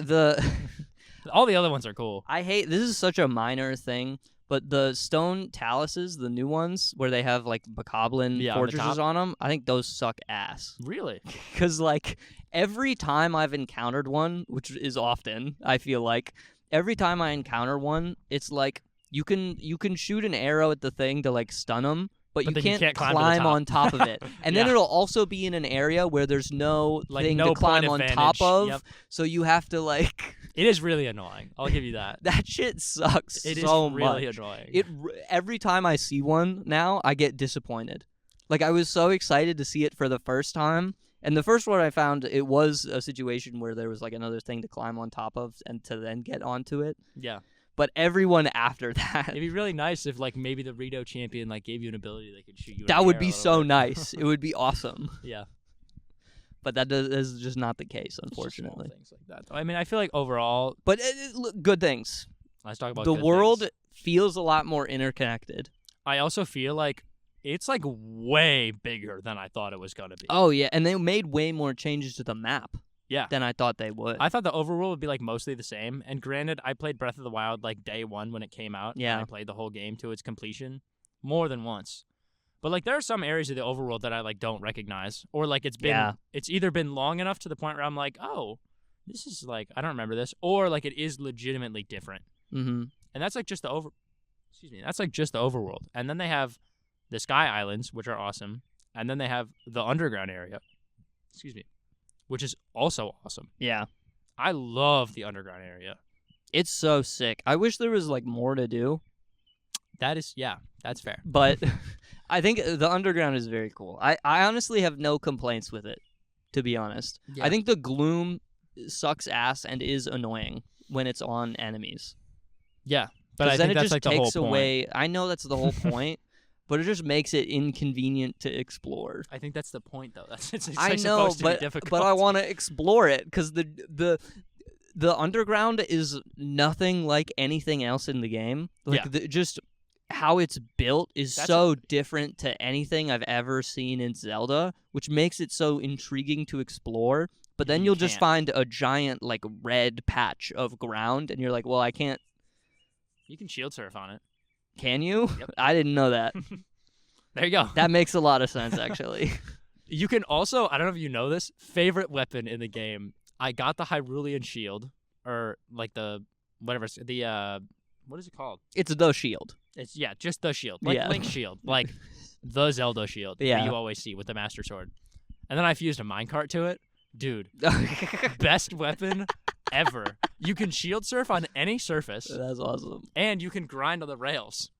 All the other ones are cool. I hate... This is such a minor thing, But the stone taluses, the new ones, where they have, like, bokoblin fortresses on them, I think those suck ass. Really? Because, like, every time I've encountered one, which is often, I feel like, every time I encounter one, it's like you can shoot an arrow at the thing to, like, stun them, but you can't climb on top of it. And then it'll also be in an area where there's no thing to climb on top of, so you have to, like... It is really annoying. I'll give you that. That shit sucks so much. It is really annoying. Every time I see one now, I get disappointed. Like, I was so excited to see it for the first time, and the first one I found, it was a situation where there was, like, another thing to climb on top of and to then get onto it. Yeah. But everyone after that... It'd be really nice if, like, maybe the Rito champion, like, gave you an ability that could shoot you. That would be so nice. It would be awesome. Yeah. But that is just not the case, unfortunately. Things like that. I mean, I feel like overall... But good things. Let's talk about the good world things. Feels a lot more interconnected. I also feel like it's, like, way bigger than I thought it was going to be. Oh, yeah, and they made way more changes to the map than I thought they would. I thought the overworld would be, like, mostly the same. And granted, I played Breath of the Wild, like, day one when it came out. Yeah. And I played the whole game to its completion more than once. But, like, there are some areas of the overworld that I, like, don't recognize. Or, like, it's either been long enough to the point where I'm like, oh, this is, like, I don't remember this. Or, like, it is legitimately different. Mm-hmm. And that's, like, just the overworld. And then they have the Sky Islands, which are awesome. And then they have the underground area. Which is also awesome. Yeah. I love the underground area. It's so sick. I wish there was, like, more to do. That's fair. But I think the underground is very cool. I honestly have no complaints with it, to be honest. Yeah. I think the gloom sucks ass and is annoying when it's on enemies. Yeah, but I think that's like the whole point. Takes away. I know that's the whole point, but it just makes it inconvenient to explore. I think that's the point, though. It's I know, supposed to be difficult. But I want to explore it because the underground is nothing like anything else in the game. Like just how it's built is so different to anything I've ever seen in Zelda, which makes it so intriguing to explore. But then you'll just find a giant, like, red patch of ground, and you're like, well, I can't... You can shield surf on it. Can you? Yep. I didn't know that. There you go. That makes a lot of sense, actually. You can also, I don't know if you know this, favorite weapon in the game. I got the Hyrulean shield, or, like, what is it called? It's the shield. It's just the shield, like Link's shield, like the Zelda shield that you always see with the Master Sword. And then I fused a minecart to it, dude. Best weapon ever. You can shield surf on any surface. That's awesome. And you can grind on the rails,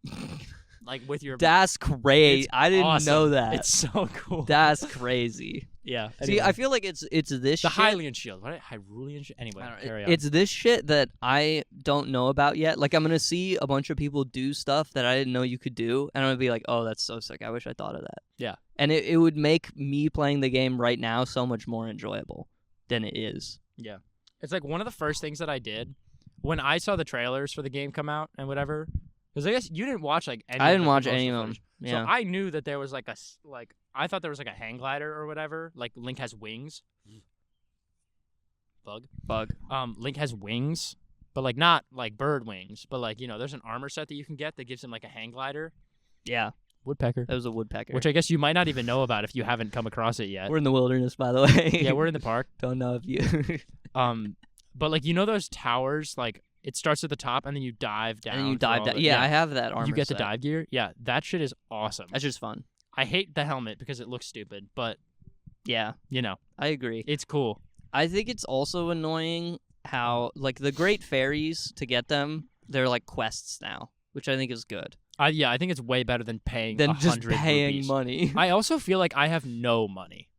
like with your. That's crazy. I didn't know that. It's so cool. That's crazy. Yeah. See, I feel like it's this the shit. Hylian shield. What? Hyrulean shield? Anyway, carry on. It's this shit that I don't know about yet. Like, I'm going to see a bunch of people do stuff that I didn't know you could do, and I'm going to be like, oh, that's so sick. I wish I thought of that. Yeah. And it would make me playing the game right now so much more enjoyable than it is. Yeah. It's like one of the first things that I did when I saw the trailers for the game come out and whatever. Because I guess you didn't watch, like, any I didn't watch any of them. Yeah. So I knew that there was, like, I thought there was, like, a hang glider or whatever. Like, Link has wings. Bug. Link has wings, but, like, not, like, bird wings. But, like, you know, there's an armor set that you can get that gives him, like, a hang glider. Yeah. Woodpecker. That was a woodpecker. Which I guess you might not even know about if you haven't come across it yet. We're in the wilderness, by the way. Yeah, we're in the park. Don't know if you... But, like, you know those towers, like... It starts at the top, and then you dive down. And then you dive down. Yeah, I have that armor You get set. the dive gear? Yeah, that shit is awesome. That's just fun. I hate the helmet because it looks stupid, but... Yeah. You know. I agree. It's cool. I think it's also annoying how, like, the Great Fairies, to get them, they're, like, quests now, which I think is good. Yeah, I think it's way better than paying than 100 just paying rupees. Money. I also feel like I have no money.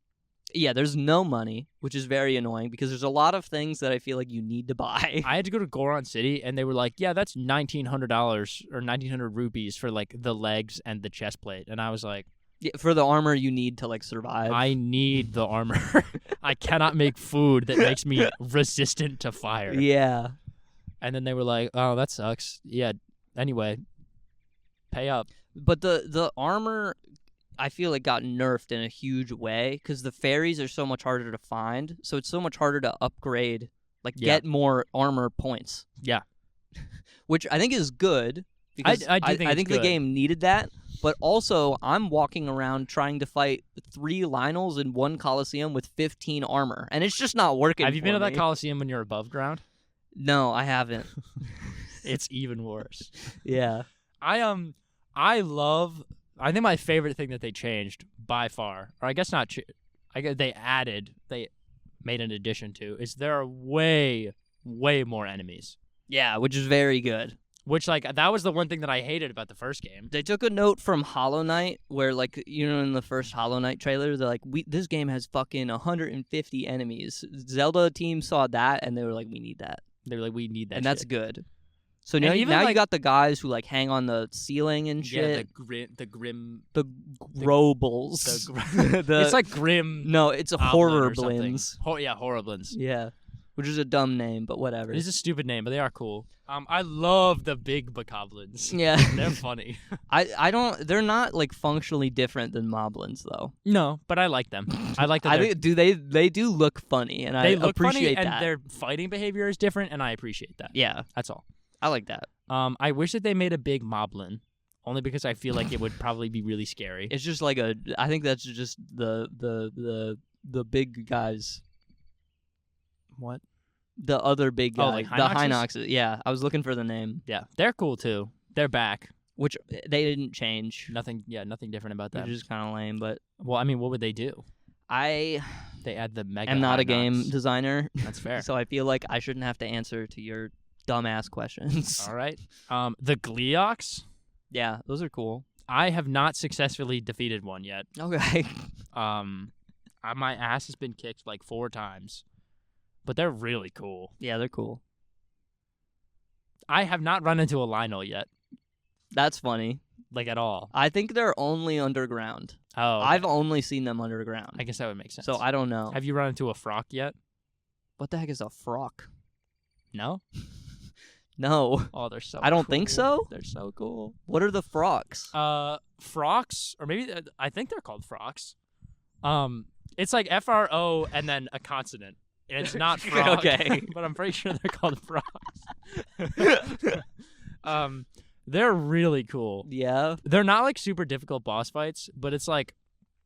Yeah, there's no money, which is very annoying because there's a lot of things that I feel like you need to buy. I had to go to Goron City, and they were like, yeah, that's $1,900 or 1,900 rupees for, like, the legs and the chest plate. And I was like... Yeah, for the armor you need to, like, survive. I need the armor. I cannot make food that makes me resistant to fire. Yeah. And then they were like, oh, that sucks. Yeah, anyway, pay up. But the armor... I feel it got nerfed in a huge way because the fairies are so much harder to find, so it's so much harder to upgrade, like get more armor points. Yeah. Which I think is good, because I do think I it's think good. the game needed that. But also, I'm walking around trying to fight 3 Lionels in one Coliseum with 15 armor, and it's just not working. Have you been to for that me. Coliseum when you're above ground? No, I haven't. It's even worse. Yeah. I think my favorite thing that they changed by far, or I guess not, they made an addition to, is there are way more enemies. Yeah, which is very good. Which, like, that was the one thing that I hated about the first game. They took a note from Hollow Knight, where, like, you know, in the first Hollow Knight trailer, they're like, this game has fucking 150 enemies. Zelda team saw that, and they were like, we need that. They were like, we need that, and shit. that's good. So now, even, you like, got the guys who, like, hang on the ceiling and Yeah, shit. the grim... The Grobles. It's like Grim... No, it's a Horrorblins. Horrorblins. Yeah. Which is a dumb name, but whatever. It is a stupid name, but they are cool. I love the big bokoblins. Yeah. They're funny. I don't... They're not, like, functionally different than moblins, though. No, but I like them. I like that they do look funny, and they I look appreciate funny, that. and their fighting behavior is different, and I appreciate that. Yeah. That's all. I like that. I wish that they made a big moblin, only because I feel like it would probably be really scary. It's just like I think that's just the big guys. What? The other big guys. Oh, like the Hinoxes? Hinoxes. Yeah, I was looking for the name. Yeah, they're cool too. They're back. Which they didn't change. Nothing different about that. Which is kind of lame, but well, I mean, what would they do? I They add the mega. am not a Hinox. game designer. That's fair. So I feel like I shouldn't have to answer to your dumbass questions. All right. The Gleeox. Yeah, those are cool. I have not successfully defeated one yet. Okay. My ass has been kicked like 4 times, but they're really cool. Yeah, they're cool. I have not run into a Lionel yet, That's funny. like at all. I think they're only underground. Oh, okay. I've only seen them underground. I guess that would make sense. So I don't know. Have you run into a frock yet? What the heck is a frock? No. No. Oh, they're so. I don't think cool. so. They're so cool. What are the frocks? Frocks, or maybe I think they're called frocks. It's like FRO and then a consonant. And it's not frog. Okay. But I'm pretty sure they're called frogs. They're really cool. Yeah. They're not like super difficult boss fights, but it's like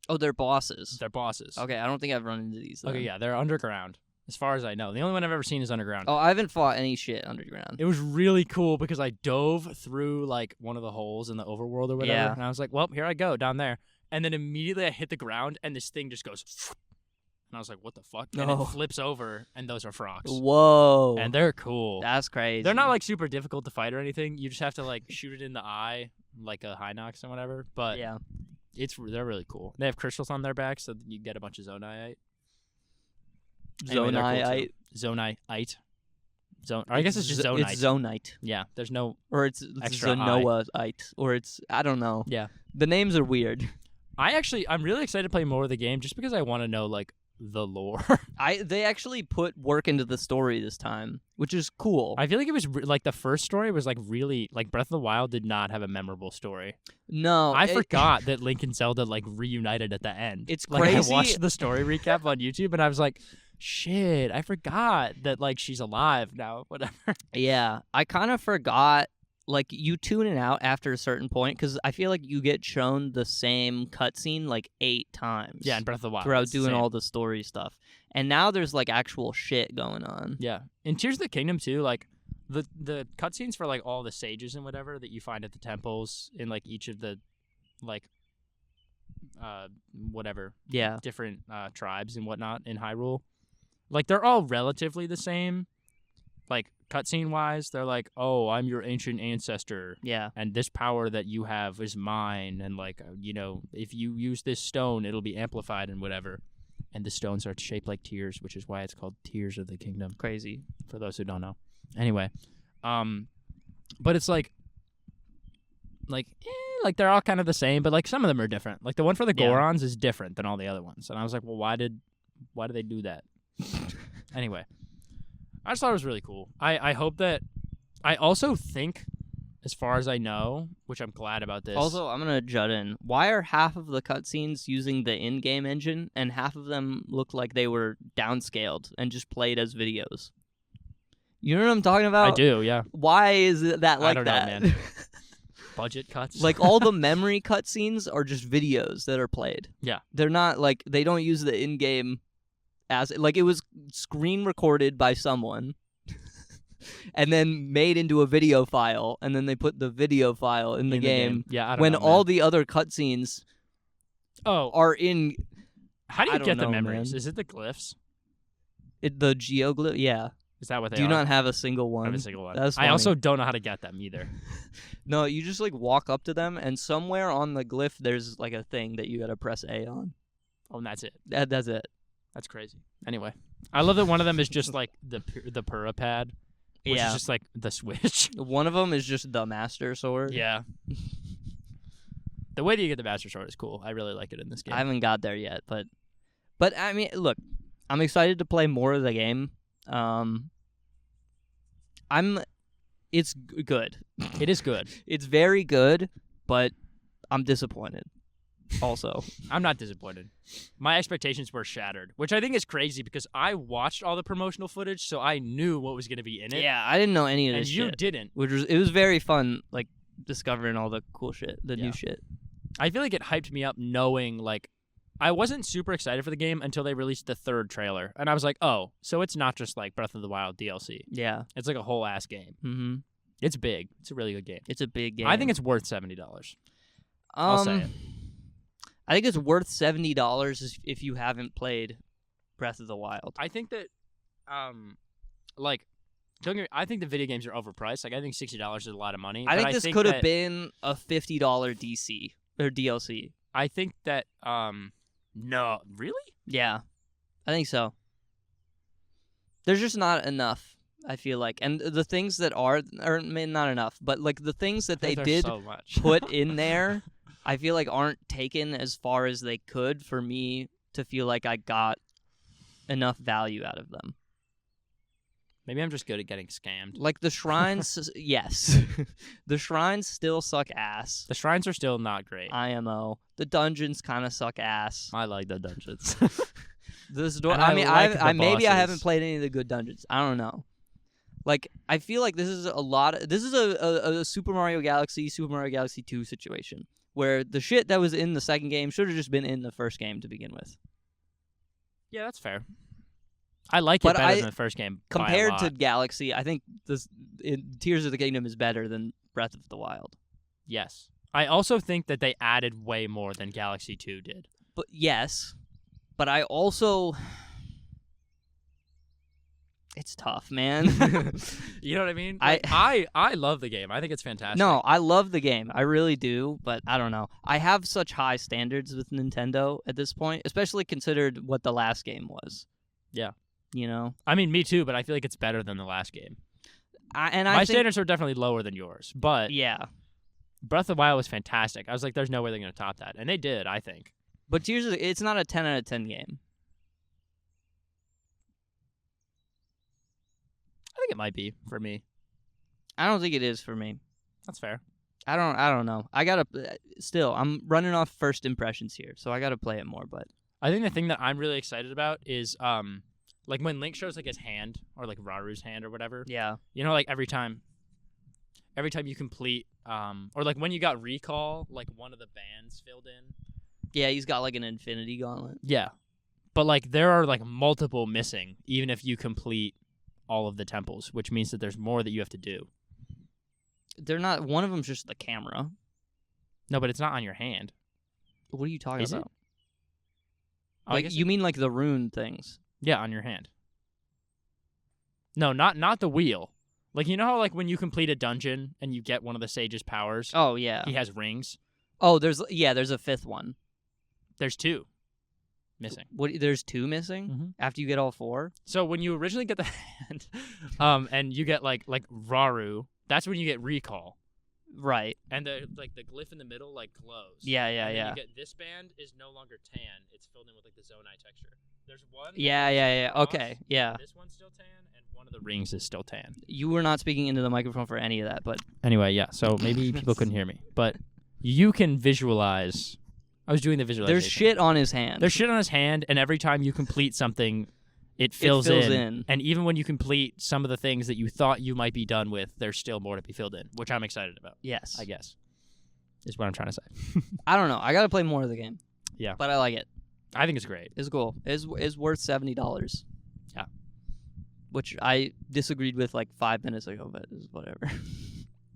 Oh, they're bosses. they're bosses. Okay, I don't think I've run into these. Okay, then. yeah, they're underground. As far as I know, the only one I've ever seen is underground. Oh, I haven't fought any shit underground. It was really cool because I dove through like one of the holes in the overworld or whatever, Yeah. and I was like, "Well, here I go down there." And then immediately I hit the ground, and this thing just goes, and I was like, "What the fuck?" And No. it flips over, and those are frogs, Whoa. and they're cool. That's crazy. They're not like super difficult to fight or anything. You just have to like shoot it in the eye, like a Hinox and whatever. But Yeah. they're really cool. They have crystals on their backs, so that you get a bunch of Zonite. Anyway, they're cool Zonite. too. Zonite. Or I guess it's just Zonite. It's Zonite. Yeah, there's no. Or it's Extra Zenoaite. Or it's, I don't know. Yeah. The names are weird. I'm really excited to play more of the game just because I want to know like the lore. They actually put work into the story this time, which is cool. I feel like it was like the first story was like really like Breath of the Wild did not have a memorable story. No. I forgot that Link and Zelda like reunited at the end. It's like, crazy. I watched the story recap on YouTube and I was like, shit, I forgot that like she's alive now. Whatever. Yeah. I kind of forgot. Like, you tune it out after a certain point because I feel like you get shown the same cutscene like 8 times. Yeah, in Breath of the Wild. Throughout it's the doing same. all the story stuff. And now there's like actual shit going on. Yeah. In Tears of the Kingdom too, like the cutscenes for like all the sages and whatever that you find at the temples in like each of the like whatever Yeah. different tribes and whatnot in Hyrule, like they're all relatively the same. Like cutscene wise, they're like, "Oh, I'm your ancient ancestor, Yeah. and this power that you have is mine, and like if you use this stone, it'll be amplified and whatever." And the stones are shaped like tears, which is why it's called Tears of the Kingdom. Crazy. For those who don't know. Anyway, but it's like they're all kind of the same, but like some of them are different. Like the one for the Yeah. Gorons is different than all the other ones, and I was like, well, why did they do that? Anyway, I just thought it was really cool. I hope that. I also think, as far as I know, which I'm glad about this. Also, I'm going to jut in. Why are half of the cutscenes using the in-game engine and half of them look like they were downscaled and just played as videos? You know what I'm talking about? I do, yeah. Why is that like I don't that? know, man. budget cuts. Like all the memory cutscenes are just videos that are played. Yeah. They're not like they don't use the in-game as like it was screen recorded by someone and then made into a video file, and then they put the video file in the game. Yeah, I don't when know, all man. the other cutscenes are in. How do you get the know, memories? man. Is it the glyphs? The geoglyph? Yeah. Is that what they Do are? you not have a single one? I have a single one. That's I funny. also don't know how to get them either. No, you just like walk up to them, and somewhere on the glyph there's like a thing that you gotta press A on. Oh, and that's it. That's it. That's crazy. Anyway, I love that one of them is just like the Pura pad, which is just like the Switch. One of them is just the Master Sword. Yeah. The way that you get the Master Sword is cool. I really like it in this game. I haven't got there yet, but I mean, look, I'm excited to play more of the game. It's good. It is good. It's very good, but I'm disappointed. Also, I'm not disappointed. My expectations were shattered, which I think is crazy because I watched all the promotional footage, so I knew what was going to be in it. yeah, I didn't know any of And this you shit. didn't. It was very fun, like discovering all the cool shit, the new shit. I feel like it hyped me up knowing, like, I wasn't super excited for the game until they released the third trailer. And I was like, oh, so it's not just like Breath of the Wild DLC. Yeah. It's like a whole ass game. Mm-hmm. It's big. It's a really good game. It's a big game. I think it's worth $70. I'll say it. I think it's worth $70 if you haven't played Breath of the Wild. I think that, like, don't get me, I think the video games are overpriced. Like, I think $60 is a lot of money. I but think this could have been a $50 DC or DLC. I think that, no, really? Yeah, I think so. There's just not enough, I feel like. And the things that are not enough, but like the things that they did so much. put in there, I feel like aren't taken as far as they could for me to feel like I got enough value out of them. Maybe I'm just good at getting scammed. Like the shrines, yes. The shrines still suck ass. The shrines are still not great. IMO. The dungeons kind of suck ass. I like the dungeons. I mean, like maybe I haven't bosses. played any of the good dungeons. I don't know. Like, I feel like this is a Super Mario Galaxy, Super Mario Galaxy 2 situation where the shit that was in the second game should have just been in the first game to begin with. Yeah, that's fair. I like it But better than the first game. Compared by a to lot. Galaxy, I think Tears of the Kingdom is better than Breath of the Wild. Yes. I also think that they added way more than Galaxy 2 did. But yes, but I also... It's tough, man. You know what I mean? Like, I love the game. I think it's fantastic. No, I love the game. I really do, but I don't know. I have such high standards with Nintendo at this point, especially considered what the last game was. Yeah. You know? I mean, me too, but I feel like it's better than the last game. My My standards are definitely lower than yours, but Yeah. Breath of the Wild was fantastic. I was like, there's no way they're going to top that. And they did, I think. But it's not a 10 out of 10 game. I think it might be for me. I don't think it is for me. That's fair. I don't know. I'm running off first impressions here, so I got to play it more, but I think the thing that I'm really excited about is like when Link shows like his hand or like Raru's hand or whatever. yeah. You know, like every time you complete or like when you got recall, like one of the bands filled in. Yeah, he's got like an infinity gauntlet. Yeah. But like there are like multiple missing even if you complete all of the temples, which means that there's more that you have to do. They're not one of them's just the camera. No, but it's not on your hand. What are you talking Is it? about? Oh, I Like guess you mean like the rune things? Yeah, on your hand. No, not the wheel. Like you know how like when you complete a dungeon and you get one of the sage's powers, Oh yeah. he has rings. Oh, there's a fifth one. There's 2 missing. What? There's 2 missing Mhm. after you get all 4. So when you originally get the hand, and you get like Raru, that's when you get recall, Right. and the glyph in the middle like glows. Yeah. And then you get this band is no longer tan; it's filled in with like the zonai texture. There's one. Yeah. across, Okay. Yeah. This one's still tan, and one of the rings is still tan. You were not speaking into the microphone for any of that, but Anyway, yeah. So maybe people couldn't hear me, but you can visualize. I was doing the visualization. there's shit on his hand. There's shit on his hand, and every time you complete something, it fills in. And even when you complete some of the things that you thought you might be done with, there's still more to be filled in, which I'm excited about. Yes. I guess. is what I'm trying to say. I don't know. I got to play more of the game. Yeah. But I like it. I think it's great. It's cool. It's worth $70. Yeah. Which I disagreed with like 5 minutes ago, but it's whatever.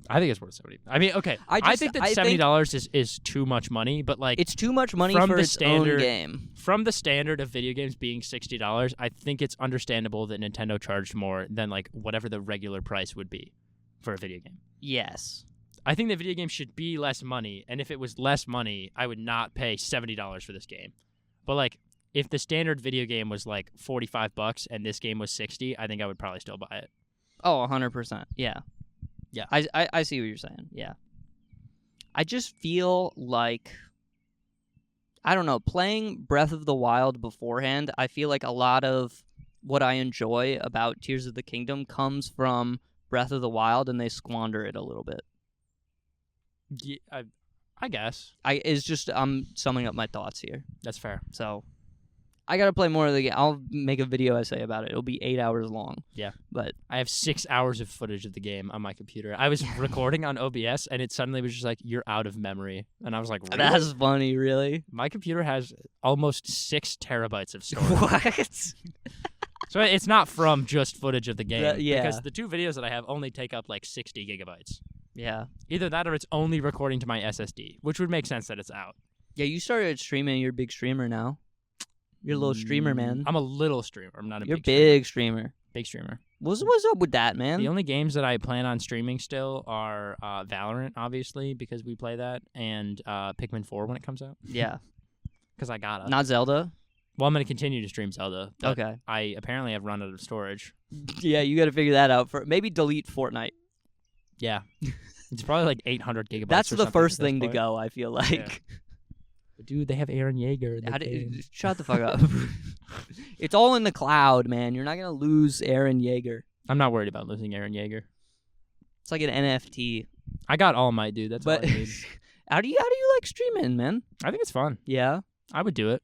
I think it's worth $70. I mean, okay. I think that $70 is too much money, but like it's too much money for its own game. From the standard of video games being $60, I think it's understandable that Nintendo charged more than like whatever the regular price would be for a video game. Yes. I think the video game should be less money, and if it was less money, I would not pay $70 for this game. But like, if the standard video game was like $45 and this game was $60, I think I would probably still buy it. Oh, 100%. Yeah. Yeah. I see what you're saying. Yeah. I just feel like, I don't know, playing Breath of the Wild beforehand, I feel like a lot of what I enjoy about Tears of the Kingdom comes from Breath of the Wild, and they squander it a little bit. Yeah, I guess. I'm summing up my thoughts here. That's fair. So, I gotta play more of the game. I'll make a video essay about it. It'll be 8 hours long. Yeah. But I have 6 hours of footage of the game on my computer. I was recording on OBS, and it suddenly was just like, you're out of memory. And I was like, really? That's funny, really? My computer has almost 6 terabytes of storage. What? So it's not from just footage of the game. Yeah. Because the 2 videos that I have only take up like 60 gigabytes. Yeah. Either that or it's only recording to my SSD, which would make sense that it's out. Yeah, you started streaming. You're a big streamer now. You're a little streamer, man. I'm a little streamer. I'm not a You're big big streamer. Big streamer. What's up with that, man? The only games that I plan on streaming still are Valorant, obviously, because we play that, and Pikmin 4 when it comes out. Yeah. Because I gotta. Not Zelda? Well, I'm going to continue to stream Zelda. But Okay. I apparently have run out of storage. Yeah, you got to figure that out. Maybe delete Fortnite. Yeah. It's probably like 800 gigabytes. That's or the something first at this thing to point. go, I feel like. Yeah. Dude, they have Aaron Yeager. In the game. Shut the fuck up. It's all in the cloud, man. You're not going to lose Aaron Yeager. I'm not worried about losing Aaron Yeager. It's like an NFT. I got All Might, dude. That's all I need. How do you like streaming, man? I think it's fun. Yeah. I would do it.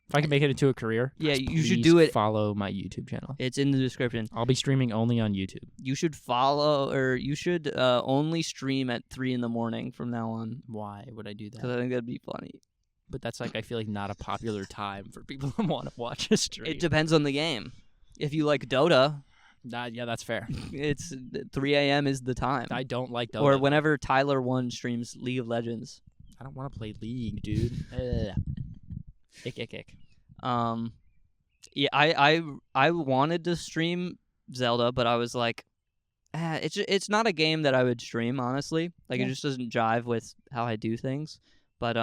If I can make it into a career, yeah, guys, you should please do it. Follow my YouTube channel. It's in the description. I'll be streaming only on YouTube. You should follow, or you should only stream at 3 a.m. from now on. Why would I do that? Because I think that'd be funny. But that's like, I feel like not a popular time for people who want to watch a stream. It depends on the game. If you like Dota, yeah, that's fair. it's 3 a.m. is the time. I don't like Dota. Or whenever Tyler 1 streams League of Legends. I don't want to play League, dude. Ick. Yeah, I wanted to stream Zelda, but I was like, it's not a game that I would stream, honestly. Like, It just doesn't jive with how I do things. But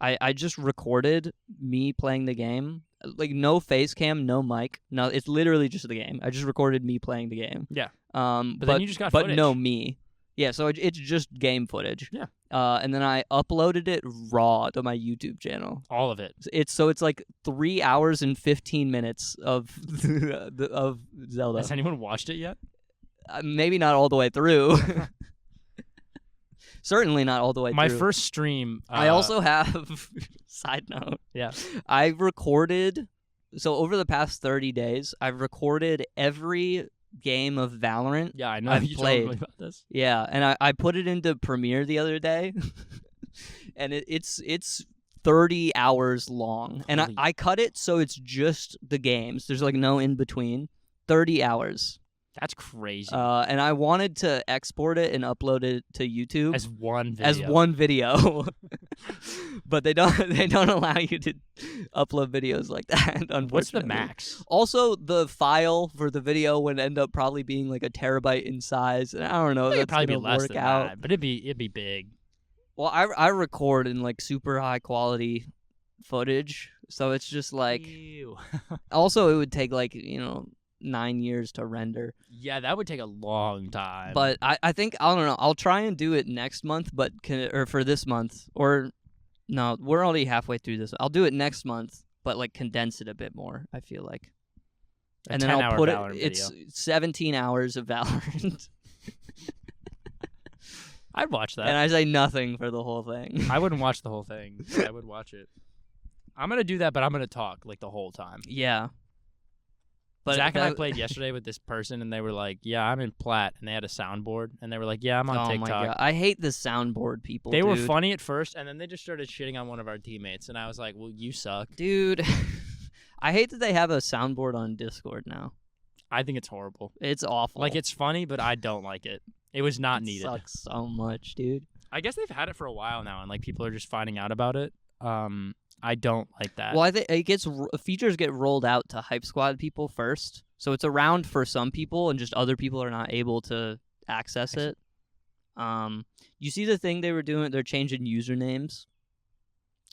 I just recorded me playing the game. Like, no face cam, no mic. No, it's literally just the game. I just recorded me playing the game. Yeah. But then you just got but footage. no me. Yeah, so it's just game footage. Yeah. And then I uploaded it raw to my YouTube channel. All of it. It's like 3 hours and 15 minutes of of Zelda. Has anyone watched it yet? Maybe not all the way through. Certainly not all the way through. My first stream. I also have, side note. Yeah. I recorded, so over the past 30 days, I've recorded every game of Valorant. Yeah, I know. I've you played. told me about this. Yeah, and I put it into Premiere the other day, and it's 30 hours long. And I cut it so it's just the games. There's like no in between. 30 hours. That's crazy. And I wanted to export it and upload it to YouTube as one video. But they don't allow you to upload videos like that, unfortunately. What's the max? Also, the file for the video would end up probably being like a terabyte in size. And I don't know. That's probably be less work than out. that, but it'd be big. Well, I record in like super high quality footage, so it's just like. Ew. Also, it would take like 9 years to render. Yeah, that would take a long time. But I think, I don't know, I'll try and do it next month, or for this month, or no, we're already halfway through this. I'll do it next month, but like condense it a bit more, I feel like. And then I'll put Valorant it's video. 17 hours of Valorant. I'd watch that. And I say nothing for the whole thing. I wouldn't watch the whole thing. But I would watch it. I'm going to do that, but I'm going to talk like the whole time. Yeah. But Zach and I played yesterday with this person, and they were like, "Yeah, I'm in Platt," and they had a soundboard, and they were like, "Yeah, I'm on TikTok." My God. I hate the soundboard people. They were funny at first, and then they just started shitting on one of our teammates, and I was like, "Well, you suck, dude." I hate that they have a soundboard on Discord now. I think it's horrible. It's awful. Like, it's funny, but I don't like it. It was not needed. Sucks so much, dude. I guess they've had it for a while now, and like people are just finding out about it. I don't like that. Well, I think features get rolled out to hypesquad people first, so it's around for some people, and just other people are not able to access it. You see the thing they were doing? They're changing usernames.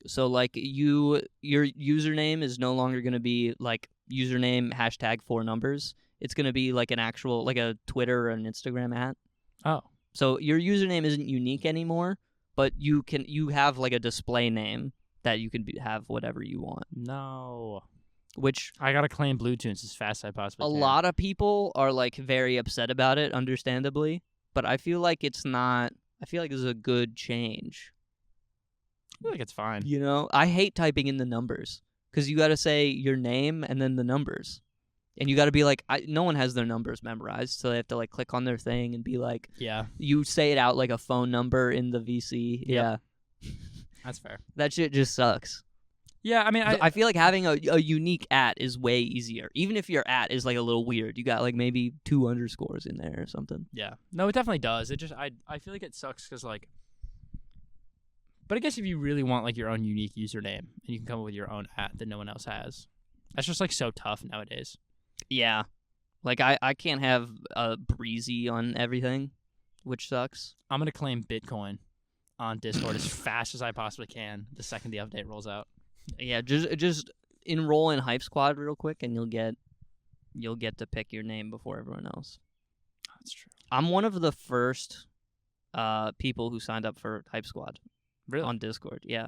So like your username is no longer going to be like username #4 numbers. It's going to be like an actual like a Twitter or an Instagram @ Oh. So your username isn't unique anymore, but you have like a display name that you can have whatever you want. No. Which I gotta claim Blue Tunes as fast as I possibly can. A lot of people are like very upset about it, understandably. But I feel like it's not. I feel like it's a good change. I feel like it's fine. You know, I hate typing in the numbers because you got to say your name and then the numbers. And you got to be like, no one has their numbers memorized, so they have to like click on their thing and be like, yeah. You say it out like a phone number in the VC. Yep. Yeah. That's fair. That shit just sucks. Yeah, I mean, I feel like having a unique @ is way easier. Even if your @ is like a little weird, you got like maybe 2 underscores in there or something. Yeah. No, it definitely does. It just, I feel like it sucks because like, but I guess if you really want like your own unique username and you can come up with your own @ that no one else has, that's just like so tough nowadays. Yeah. Like I can't have Breezy on everything, which sucks. I'm going to claim Bitcoin on Discord as fast as I possibly can the second the update rolls out. Yeah, just enroll in hypesquad real quick and you'll get to pick your name before everyone else. That's true. I'm one of the first people who signed up for hypesquad. Really? On Discord, yeah.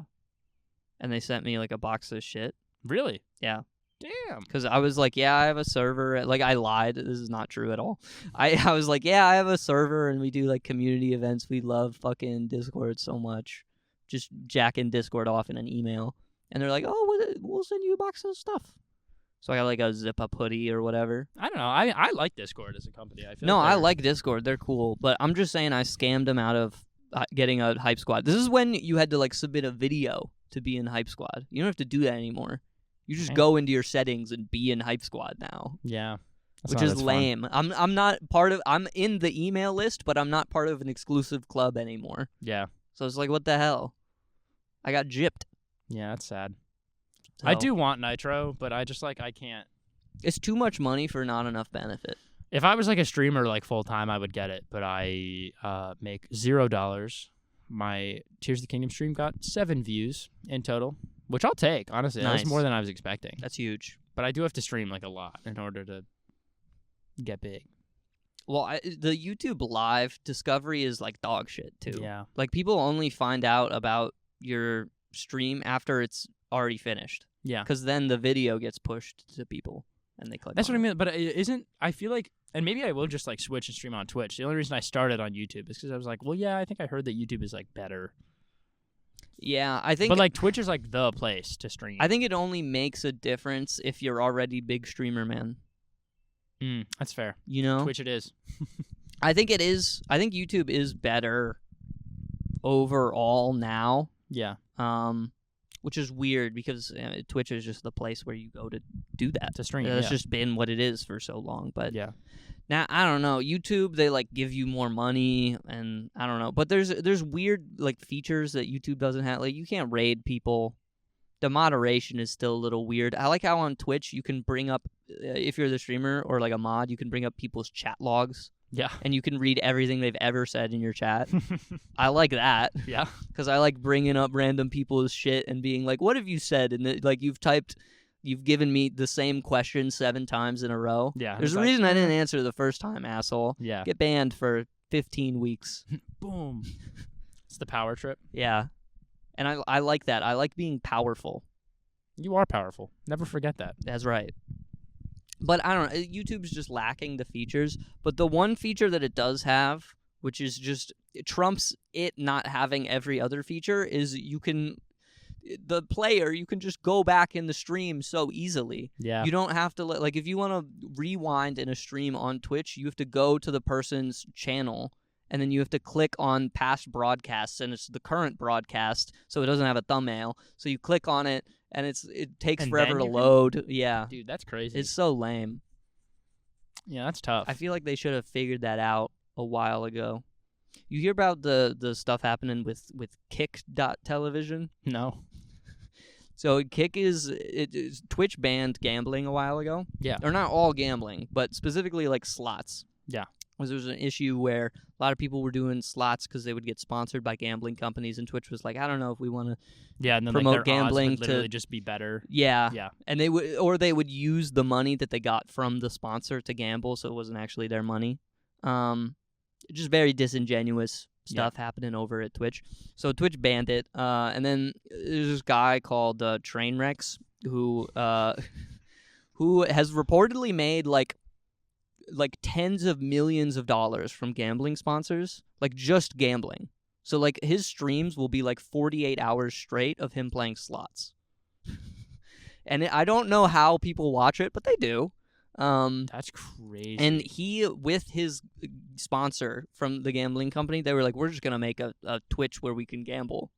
And they sent me like a box of shit. Really? Yeah. Damn. Because I was like, yeah, I have a server. Like, I lied. This is not true at all. I was like, yeah, I have a server, and we do, like, community events. We love fucking Discord so much. Just jacking Discord off in an email. And they're like, oh, we'll send you a box of stuff. So I got, like, a zip-up hoodie or whatever. I don't know. I like Discord as a company. I like Discord. They're cool. But I'm just saying I scammed them out of getting a hypesquad. This is when you had to, like, submit a video to be in hypesquad. You don't have to do that anymore. You just go into your settings and be in hypesquad now. Yeah. Which is lame. Fun. I'm not part of. I'm in the email list, but I'm not part of an exclusive club anymore. Yeah. So it's like, what the hell? I got gypped. Yeah, that's sad. So, I do want Nitro, but I can't. It's too much money for not enough benefit. If I was like a streamer like full time, I would get it, but I make $0. My Tears of the Kingdom stream got 7 views in total, which I'll take, honestly. Nice. That's more than I was expecting. That's huge. But I do have to stream like a lot in order to get big. Well, the YouTube live discovery is like dog shit too. Yeah. Like people only find out about your stream after it's already finished. Yeah. Because then the video gets pushed to people and they click. That's on what I mean. But I feel like, and maybe I will just like switch and stream on Twitch. The only reason I started on YouTube is because I was like, well, yeah, I think I heard that YouTube is like better. Yeah, I think. But like Twitch is like the place to stream. I think it only makes a difference if you're already big streamer, man. That's fair. You know, Twitch it is. I think it is. I think YouTube is better overall now. Yeah. Which is weird because Twitch is just the place where you go to do that. To stream. That's just been what it is for so long. But yeah. Now, I don't know. YouTube, they, like, give you more money, and I don't know. But there's weird, like, features that YouTube doesn't have. Like, you can't raid people. The moderation is still a little weird. I like how on Twitch you can bring up, if you're the streamer or, like, a mod, you can bring up people's chat logs. Yeah. And you can read everything they've ever said in your chat. I like that. Yeah. Because I like bringing up random people's shit and being like, what have you said? And, like, you've given me the same question 7 times in a row. Yeah. There's a reason I didn't answer the first time, asshole. Yeah. Get banned for 15 weeks. Boom. It's the power trip. Yeah. And I like that. I like being powerful. You are powerful. Never forget that. That's right. But I don't know. YouTube's just lacking the features. But the one feature that it does have, which is just, it trumps it not having every other feature, is you can... the player, you can just go back in the stream so easily. Yeah. You don't have to like if you want to rewind in a stream on Twitch, you have to go to the person's channel and then you have to click on past broadcasts, and it's the current broadcast, so it doesn't have a thumbnail. So you click on it, and it takes forever to load. Yeah. Dude, that's crazy. It's so lame. Yeah, that's tough. I feel like they should have figured that out a while ago. You hear about the stuff happening with Kick.television? No. So Kick Twitch banned gambling a while ago. Yeah. Or not all gambling, but specifically like slots. Yeah. Because there was an issue where a lot of people were doing slots because they would get sponsored by gambling companies, and Twitch was like, I don't know if we want to and then, promote like, their gambling odds would literally just be better. Yeah. Yeah. And they would use the money that they got from the sponsor to gamble, so it wasn't actually their money. Just very disingenuous stuff happening over at Twitch. So Twitch banned it. And then there's this guy called Trainwrecks who has reportedly made like tens of millions of dollars from gambling sponsors, like just gambling. So like his streams will be like 48 hours straight of him playing slots. And I don't know how people watch it, but they do. That's crazy. And he, with his sponsor from the gambling company, they were like, we're just going to make a Twitch where we can gamble.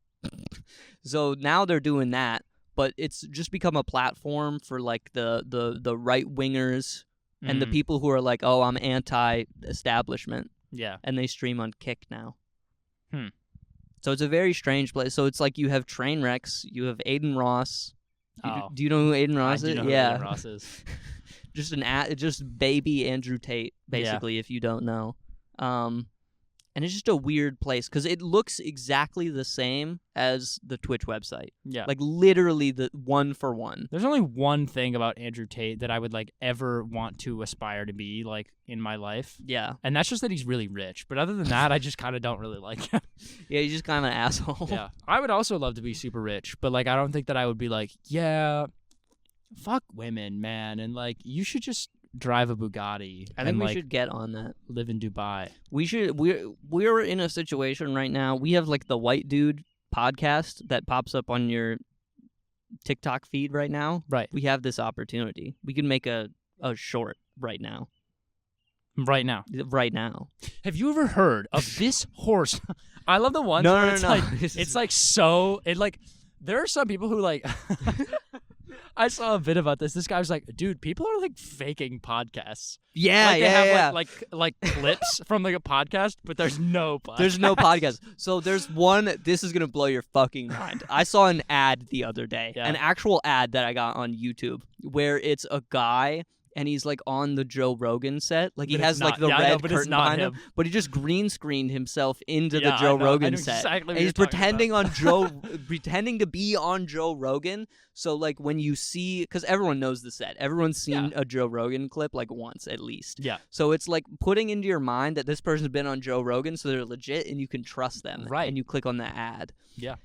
So now they're doing that, but it's just become a platform for like the right-wingers and the people who are like, oh, I'm anti-establishment. Yeah. And they stream on Kick now. So it's a very strange place. So it's like you have Trainwrecks, you have Aiden Ross. Do you know who Aiden Ross is? I do know who Aiden Ross is. just baby Andrew Tate, basically, if you don't know. And it's just a weird place because it looks exactly the same as the Twitch website. Yeah. Like literally the one for one. There's only one thing about Andrew Tate that I would like ever want to aspire to be like in my life. Yeah. And that's just that he's really rich. But other than that, I just kind of don't really like him. Yeah, he's just kind of an asshole. Yeah. I would also love to be super rich, but like I don't think that I would be like, yeah, fuck women, man, and like you should just drive a Bugatti. I think we like, should get on that. Live in Dubai. We should. We're in a situation right now. We have like the White Dude podcast that pops up on your TikTok feed right now. Right. We have this opportunity. We can make a short right now. Right now. Right now. Have you ever heard of this horse? I love the ones where it's like it's like so it like there are some people who like I saw a bit about this. This guy was like, dude, people are like faking podcasts. Yeah, like, they have like clips from like a podcast, but there's no podcast. There's no podcast. So there's one, this is going to blow your fucking mind. I saw an ad the other day, an actual ad that I got on YouTube where it's a guy and he's like on the Joe Rogan set. Like he has like the red curtain behind him, but he just green screened himself into the Joe Rogan set. Exactly and he's pretending pretending to be on Joe Rogan. So like when you see, because everyone knows the set, everyone's seen a Joe Rogan clip like once at least. Yeah. So it's like putting into your mind that this person's been on Joe Rogan, so they're legit and you can trust them. Right. And you click on the ad. Yeah.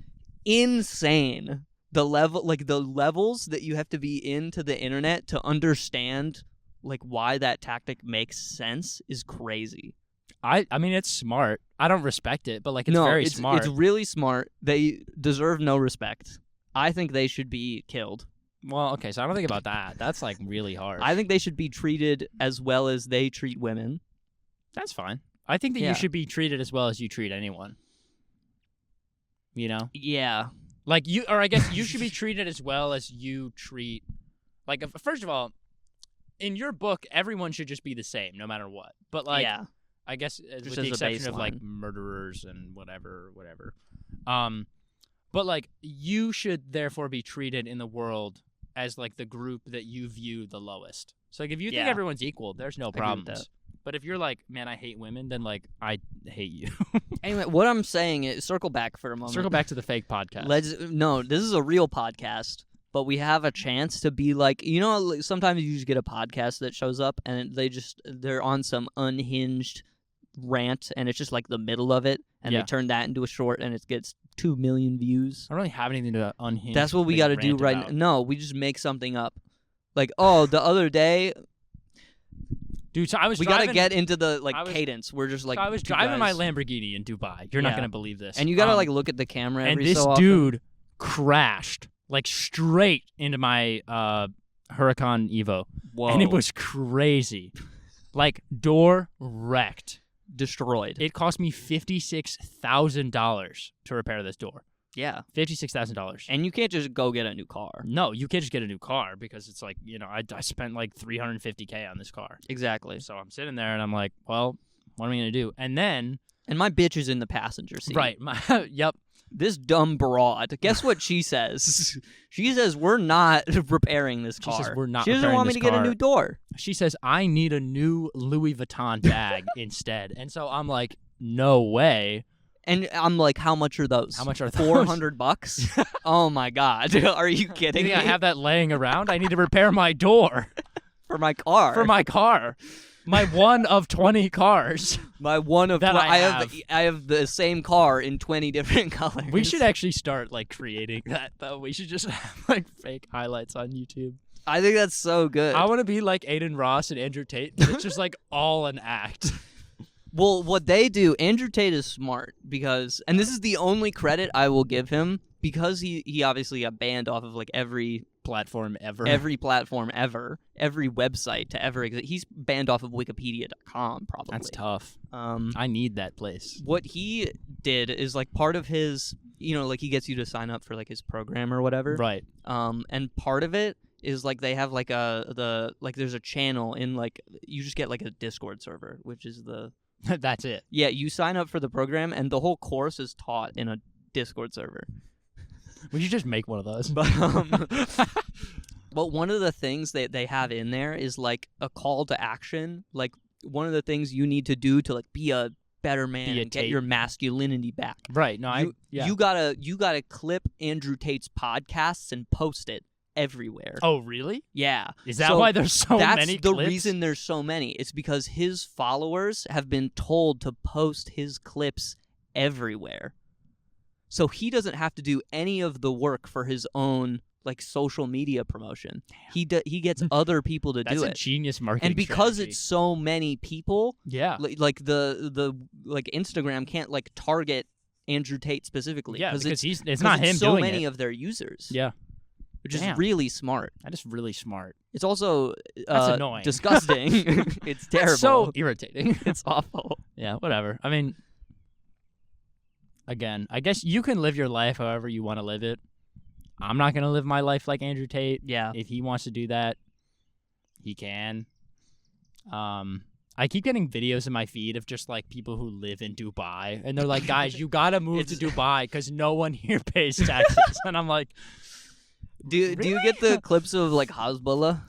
Insane. The levels that you have to be into the internet to understand like why that tactic makes sense is crazy. I mean it's smart. I don't respect it, but like it's very smart. It's really smart. They deserve no respect. I think they should be killed. Well, okay, so I don't think about that. That's like really hard. I think they should be treated as well as they treat women. That's fine. I think that you should be treated as well as you treat anyone. You know? Yeah. Like you, or I guess you should be treated as well as you treat. Like, first of all, in your book, everyone should just be the same, no matter what. But like, I guess with the exception of like murderers and whatever. But like, you should therefore be treated in the world as like the group that you view the lowest. So like, if you think everyone's equal, there's no problems. But if you're like, man, I hate women, then like, I hate you. Anyway, what I'm saying is, circle back for a moment. Circle back to the fake podcast. No, this is a real podcast, but we have a chance to be like, you know, sometimes you just get a podcast that shows up and they're on some unhinged rant and it's just like the middle of it and they turn that into a short and it gets 2 million views. I don't really have anything to unhinge. That's what we got to do right now. No, we just make something up. Like, oh, the other day... Dude, so we gotta get into the cadence. We're just like, I was driving my Lamborghini in Dubai. You're not gonna believe this. And you gotta like look at the camera. And every this so often. dude crashed like straight into my Huracan Evo. Whoa. And it was crazy. Like, door wrecked. Destroyed. It cost me $56,000 to repair this door. Yeah. $56,000. And you can't just go get a new car. No, you can't just get a new car because it's like, I spent like $350K on this car. Exactly. So I'm sitting there and I'm like, well, what am I going to do? And then... And my bitch is in the passenger seat. Right. Yep. This dumb broad. Guess what she says? She says, we're not repairing this car. She says, we're not She doesn't repairing want me this to get a car. new door. She says, I need a new Louis Vuitton bag instead. And so I'm like, no way. And I'm like, how much are those? How much are those? $400? Oh, my God. Are you kidding You think me? I have that laying around? I need to repair my door. For my car. For my car. My one of 20 cars. My one of that I have the same car in 20 different colors. We should actually start like creating that though. We should just have like fake highlights on YouTube. I think that's so good. I want to be like Aiden Ross and Andrew Tate. But it's just like all an act. Well, what they do, Andrew Tate is smart because, and this is the only credit I will give him, because he obviously got banned off of like every platform ever. Every platform ever. Every website to ever exist. He's banned off of Wikipedia.com, probably. That's tough. I need that place. What he did is like part of his, like he gets you to sign up for like his program or whatever. Right. And part of it is like they have like there's a channel in like, you just get like a Discord server, which is the... That's it. Yeah, you sign up for the program and the whole course is taught in a Discord server. We should just make one of those. But one of the things that they have in there is like a call to action. Like one of the things you need to do to like be a better man and get your masculinity back. Right. No, you gotta clip Andrew Tate's podcasts and post it everywhere. Oh, really? Yeah. Is that why there's so many That's the clips? reason there's so many. It's because his followers have been told to post his clips everywhere. So he doesn't have to do any of the work for his own like social media promotion. Damn. He gets other people to do it. That's a genius marketing And because strategy. it's so many people, yeah, like the Instagram can't like target Andrew Tate specifically. Yeah, because it's not him so doing many it. of their users. Yeah. Which is really smart. That is really smart. It's also that's annoying. Disgusting. It's terrible. That's so irritating. It's awful. Yeah, whatever. I mean, again, I guess you can live your life however you want to live it. I'm not going to live my life like Andrew Tate. Yeah. If he wants to do that, he can. I keep getting videos in my feed of just like people who live in Dubai, and they're like, guys, you got to move to Dubai because no one here pays taxes. And I'm like, do you get the clips of like hasbulla?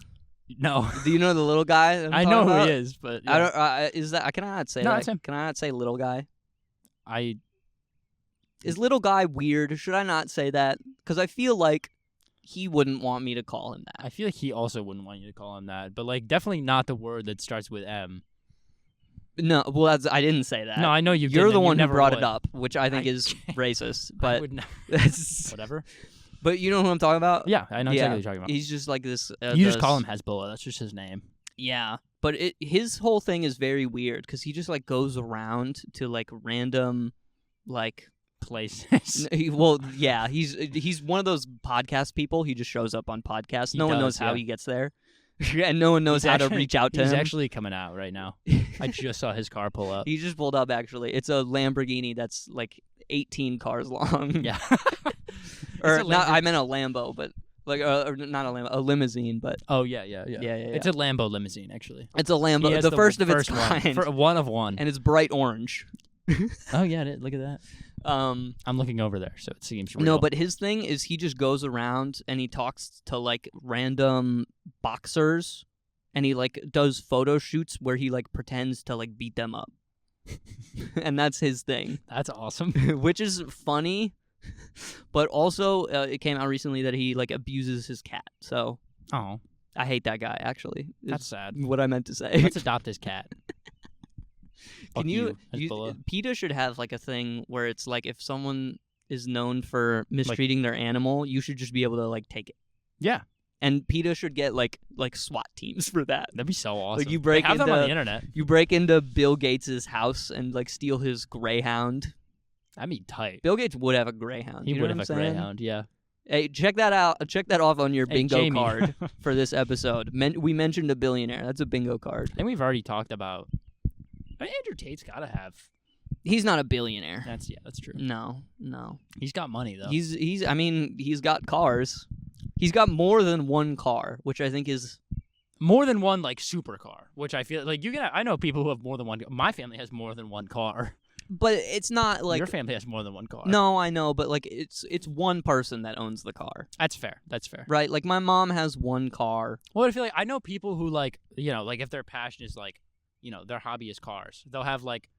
No. Do you know the little guy? I know who he is, but yeah. I don't. Is that? Can I not say no, that? It's him. Can I not say little guy? Is little guy weird? Should I not say that? Because I feel like he wouldn't want me to call him that. I feel like he also wouldn't want you to call him that, but like definitely not the word that starts with M. No, well, I didn't say that. No, I know you. You're the one who brought would. it up, which I think is racist. But I would whatever. But you know who I'm talking about? Yeah, I know exactly what you're talking about. He's just like this. You just call him Hasbulla. That's just his name. Yeah, but his whole thing is very weird because he just like goes around to like random like places. Well, yeah, he's one of those podcast people. He just shows up on podcasts. No one knows how he gets there. And no one knows how to reach out to him. He's actually coming out right now. I just saw his car pull up. He just pulled up, actually. It's a Lamborghini that's like 18 cars long. Yeah. Or not, I meant a Lambo, but like or not a Lambo, a limousine, but oh yeah. It's a Lambo limousine, actually. It's a Lambo, the first of its kind. One of one. And it's bright orange. Oh yeah, look at that. I'm looking over there, so it seems real. No, but his thing is he just goes around and he talks to like random boxers, and he like does photo shoots where he like pretends to like beat them up. And that's his thing. That's awesome. Which is funny, but also it came out recently that he like abuses his cat. So I hate that guy, actually. That's sad. What I meant to say. Let's adopt his cat. Can PETA should have like a thing where it's like if someone is known for mistreating their animal, you should just be able to like take it. Yeah. And PETA should get like SWAT teams for that. That'd be so awesome. Like you break they have into them on the internet. You break into Bill Gates' house and like steal his Greyhound. That'd be tight. Bill Gates would have a Greyhound. He you know would have a Greyhound. Yeah. Hey, check that out. Check that off on your bingo Jamie. card for this episode. We mentioned a billionaire. That's a bingo card. And we've already talked about. Andrew Tate's got to have. He's not a billionaire. That's true. No. He's got money though. I mean, he's got cars. He's got more than one car, which I think is more than one like supercar. Which I feel like I know people who have more than one. My family has more than one car. But it's not like your family has more than one car. No, I know, but like it's one person that owns the car. That's fair. Right? Like my mom has one car. Well, I feel like I know people who like like if their passion is like their hobby is cars, they'll have like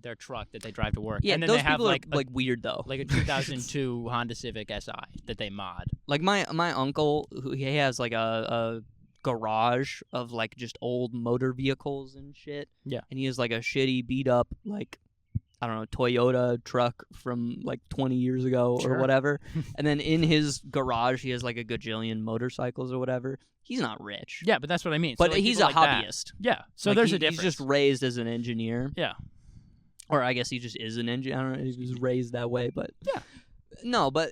their truck that they drive to work. Yeah, and then those they have people like are weird though. Like a 2002 Honda Civic Si that they mod. Like my uncle, he has like a garage of like just old motor vehicles and shit. Yeah. And he has like a shitty beat up like I don't know, Toyota truck from like 20 years ago or whatever. And then in his garage, he has like a gajillion motorcycles or whatever. He's not rich. Yeah, but that's what I mean. But so, like, he's a like hobbyist. That. Yeah. So like there's a difference. He's just raised as an engineer. Yeah. Or I guess he just is an engineer. I don't know. He was raised that way. But yeah. No, but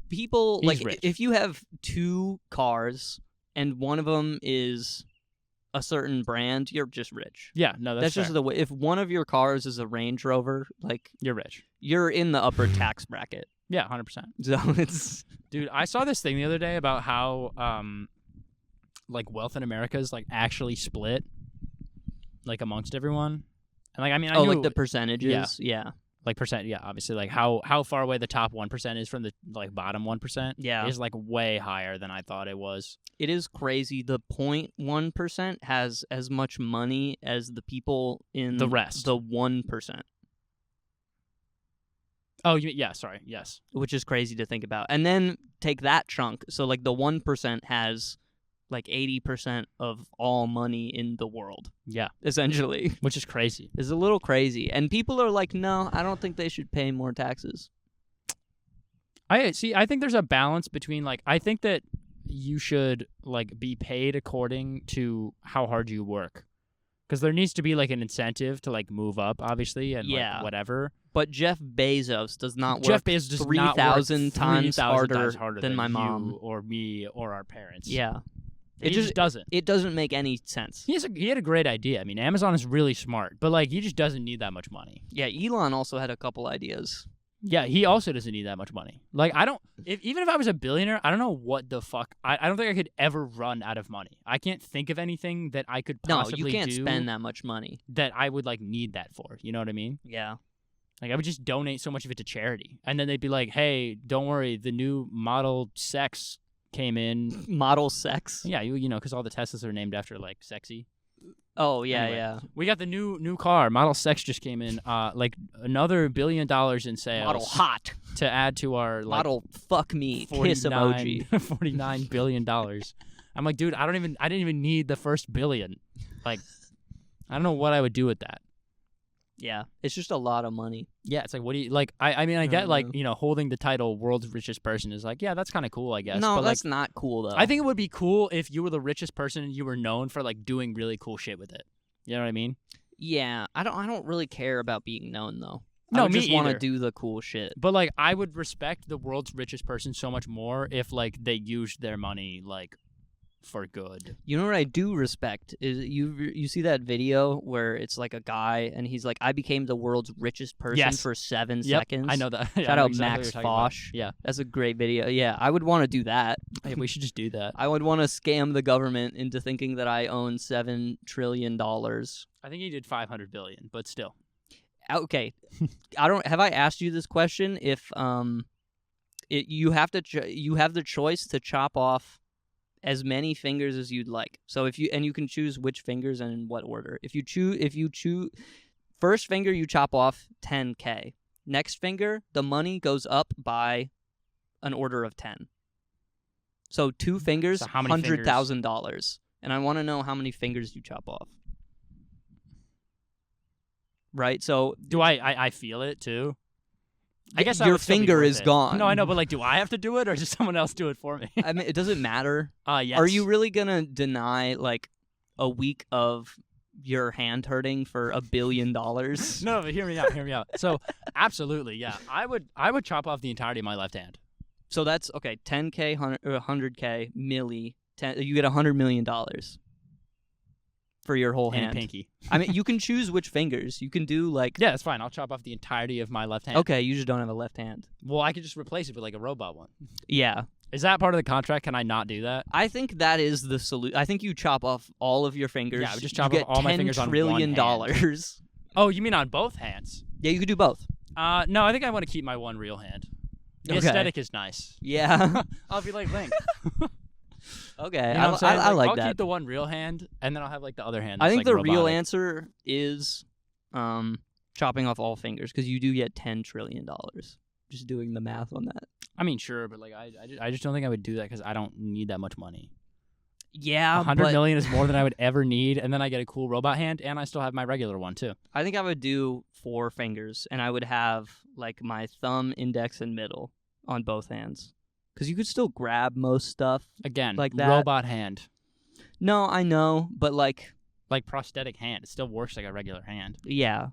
people, he's like, rich. If you have two cars and one of them is a certain brand, you're just rich. Yeah, no, that's just the way. If one of your cars is a Range Rover, like you're rich. You're in the upper tax bracket. Yeah, 100%. So it's dude. I saw this thing the other day about how like wealth in America is like actually split like amongst everyone, and like I mean I knew, like the percentages. Yeah. Like percent, yeah, obviously, like how far away the top 1% is from the like bottom 1%, is like way higher than I thought it was. It is crazy. The 0.1% has as much money as the people in the rest, the 1%. Oh, yeah, sorry, yes. Which is crazy to think about. And then take that chunk. So like the 1% has like 80% of all money in the world. Yeah. Essentially. Which is crazy. It's a little crazy. And people are like, no, I don't think they should pay more taxes. I think there's a balance between like, I think that you should like be paid according to how hard you work. Because there needs to be like an incentive to like move up, obviously, and like whatever. But Jeff Bezos does not work Jeff Bezos does 3,000 times harder than my mom you or me or our parents. Yeah. It just doesn't. It doesn't make any sense. He had a great idea. I mean, Amazon is really smart, but like he just doesn't need that much money. Yeah, Elon also had a couple ideas. Yeah, he also doesn't need that much money. Like I don't. Even if I was a billionaire, I don't know what the fuck. I don't think I could ever run out of money. I can't think of anything that I could possibly do. No, you can't spend that much money that I would like need that for. You know what I mean? Yeah. Like I would just donate so much of it to charity, and then they'd be like, "Hey, don't worry, the new Model Sex came in." Model Sex? Yeah, you know, because all the Teslas are named after like sexy. Oh yeah, anyway, yeah. We got the new car. Model Sex just came in. Like another $1 billion in sales. Model Hot to add to our like, Model Fuck Me kiss emoji. $49 billion. I'm like, dude, I didn't even need the first billion. Like, I don't know what I would do with that. Yeah, it's just a lot of money. Yeah, it's like, what do you like? I mean, I get like, you know, holding the title world's richest person is like, yeah, that's kind of cool, I guess. No, but that's like, not cool though. I think it would be cool if you were the richest person and you were known for like doing really cool shit with it. You know what I mean? Yeah, I don't really care about being known though. No, I just want to either. do the cool shit. But like, I would respect the world's richest person so much more if like they used their money like for good. You know what I do respect is you see that video where it's like a guy and he's like, I became the world's richest person for 7 seconds. I know that. Shout out Max Fosh. Yeah, that's a great video. Yeah, I would want to do that. Hey, we should just do that. I would want to scam the government into thinking that I own $7 trillion. I think he did 500 billion, but still. Okay, have I asked you this question? If you have the choice to chop off as many fingers as you'd like. So you can choose which fingers and in what order. If you choose first finger, you chop off 10K. Next finger, the money goes up by an order of 10. So 2 fingers, so how many $100,000. And I want to know how many fingers you chop off. Right? So do I feel it too? I guess your finger is gone. No, I know, but like, do I have to do it or does someone else do it for me? I mean, it doesn't matter. Yes. Are you really gonna deny like a week of your hand hurting for $1 billion? No, but hear me out. So, absolutely, yeah. I would chop off the entirety of my left hand. So that's okay. 10K, 100K, milli. You get $100 million for your whole and hand. Pinky. I mean, you can choose which fingers. You can do like. Yeah, that's fine. I'll chop off the entirety of my left hand. Okay, you just don't have a left hand. Well, I could just replace it with like a robot one. Yeah. Is that part of the contract? Can I not do that? I think that is the solution. I think you chop off all of your fingers. Yeah, I would just chop off all my fingers on one $10 trillion. Oh, you mean on both hands? Yeah, you could do both. No, I think I want to keep my one real hand. The aesthetic is nice. Yeah. I'll be like Link. Okay, You know what I'm saying? I like I'll that. keep the one real hand, and then I'll have like the other hand. I that's, think like, the real robotic. answer is chopping off all fingers because you do get $10 trillion. Just doing the math on that. I mean, sure, but like I just don't think I would do that because I don't need that much money. Yeah, $100 million is more than I would ever need, and then I get a cool robot hand, and I still have my regular one too. I think I would do 4 fingers, and I would have like my thumb, index, and middle on both hands. Because you could still grab most stuff. Again, like that. Robot hand. No, I know, but like prosthetic hand. It still works like a regular hand. Yeah.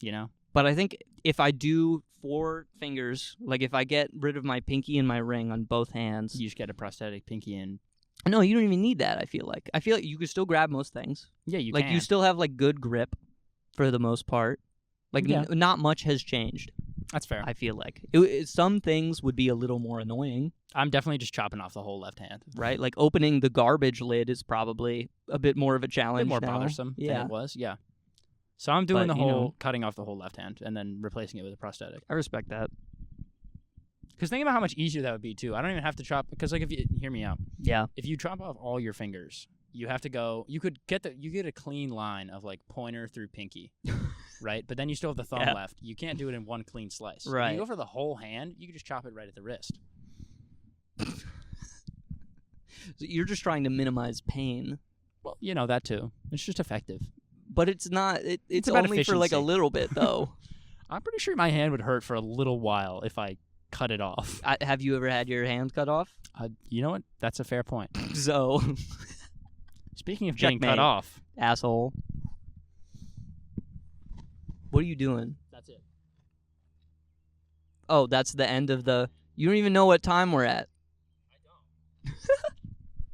You know? But I think if I do 4 fingers, like if I get rid of my pinky and my ring on both hands. You just get a prosthetic pinky and... No, you don't even need that, I feel like. I feel like you could still grab most things. Yeah, you can. Like you still have like good grip for the most part. Like not much has changed. That's fair. I feel like some things would be a little more annoying. I'm definitely just chopping off the whole left hand. Right? Like opening the garbage lid is probably a bit more of a challenge. A bit more now. bothersome than it was, yeah. So I'm doing cutting off the whole left hand and then replacing it with a prosthetic. I respect that. Because think about how much easier that would be, too. I don't even have to chop, because like if you, hear me out. Yeah. If you chop off all your fingers, you have to go, you get a clean line of like pointer through pinky. Right? But then you still have the thumb left. You can't do it in one clean slice. Right. If you go for the whole hand, you can just chop it right at the wrist. So you're just trying to minimize pain. Well, you know, that too. It's just effective. But it's not. It's about only for like a little bit, though. I'm pretty sure my hand would hurt for a little while if I cut it off. Have you ever had your hand cut off? You know what? That's a fair point. So, speaking of getting cut off, asshole. What are you doing? That's it. Oh, that's the end of the... You don't even know what time we're at. I don't.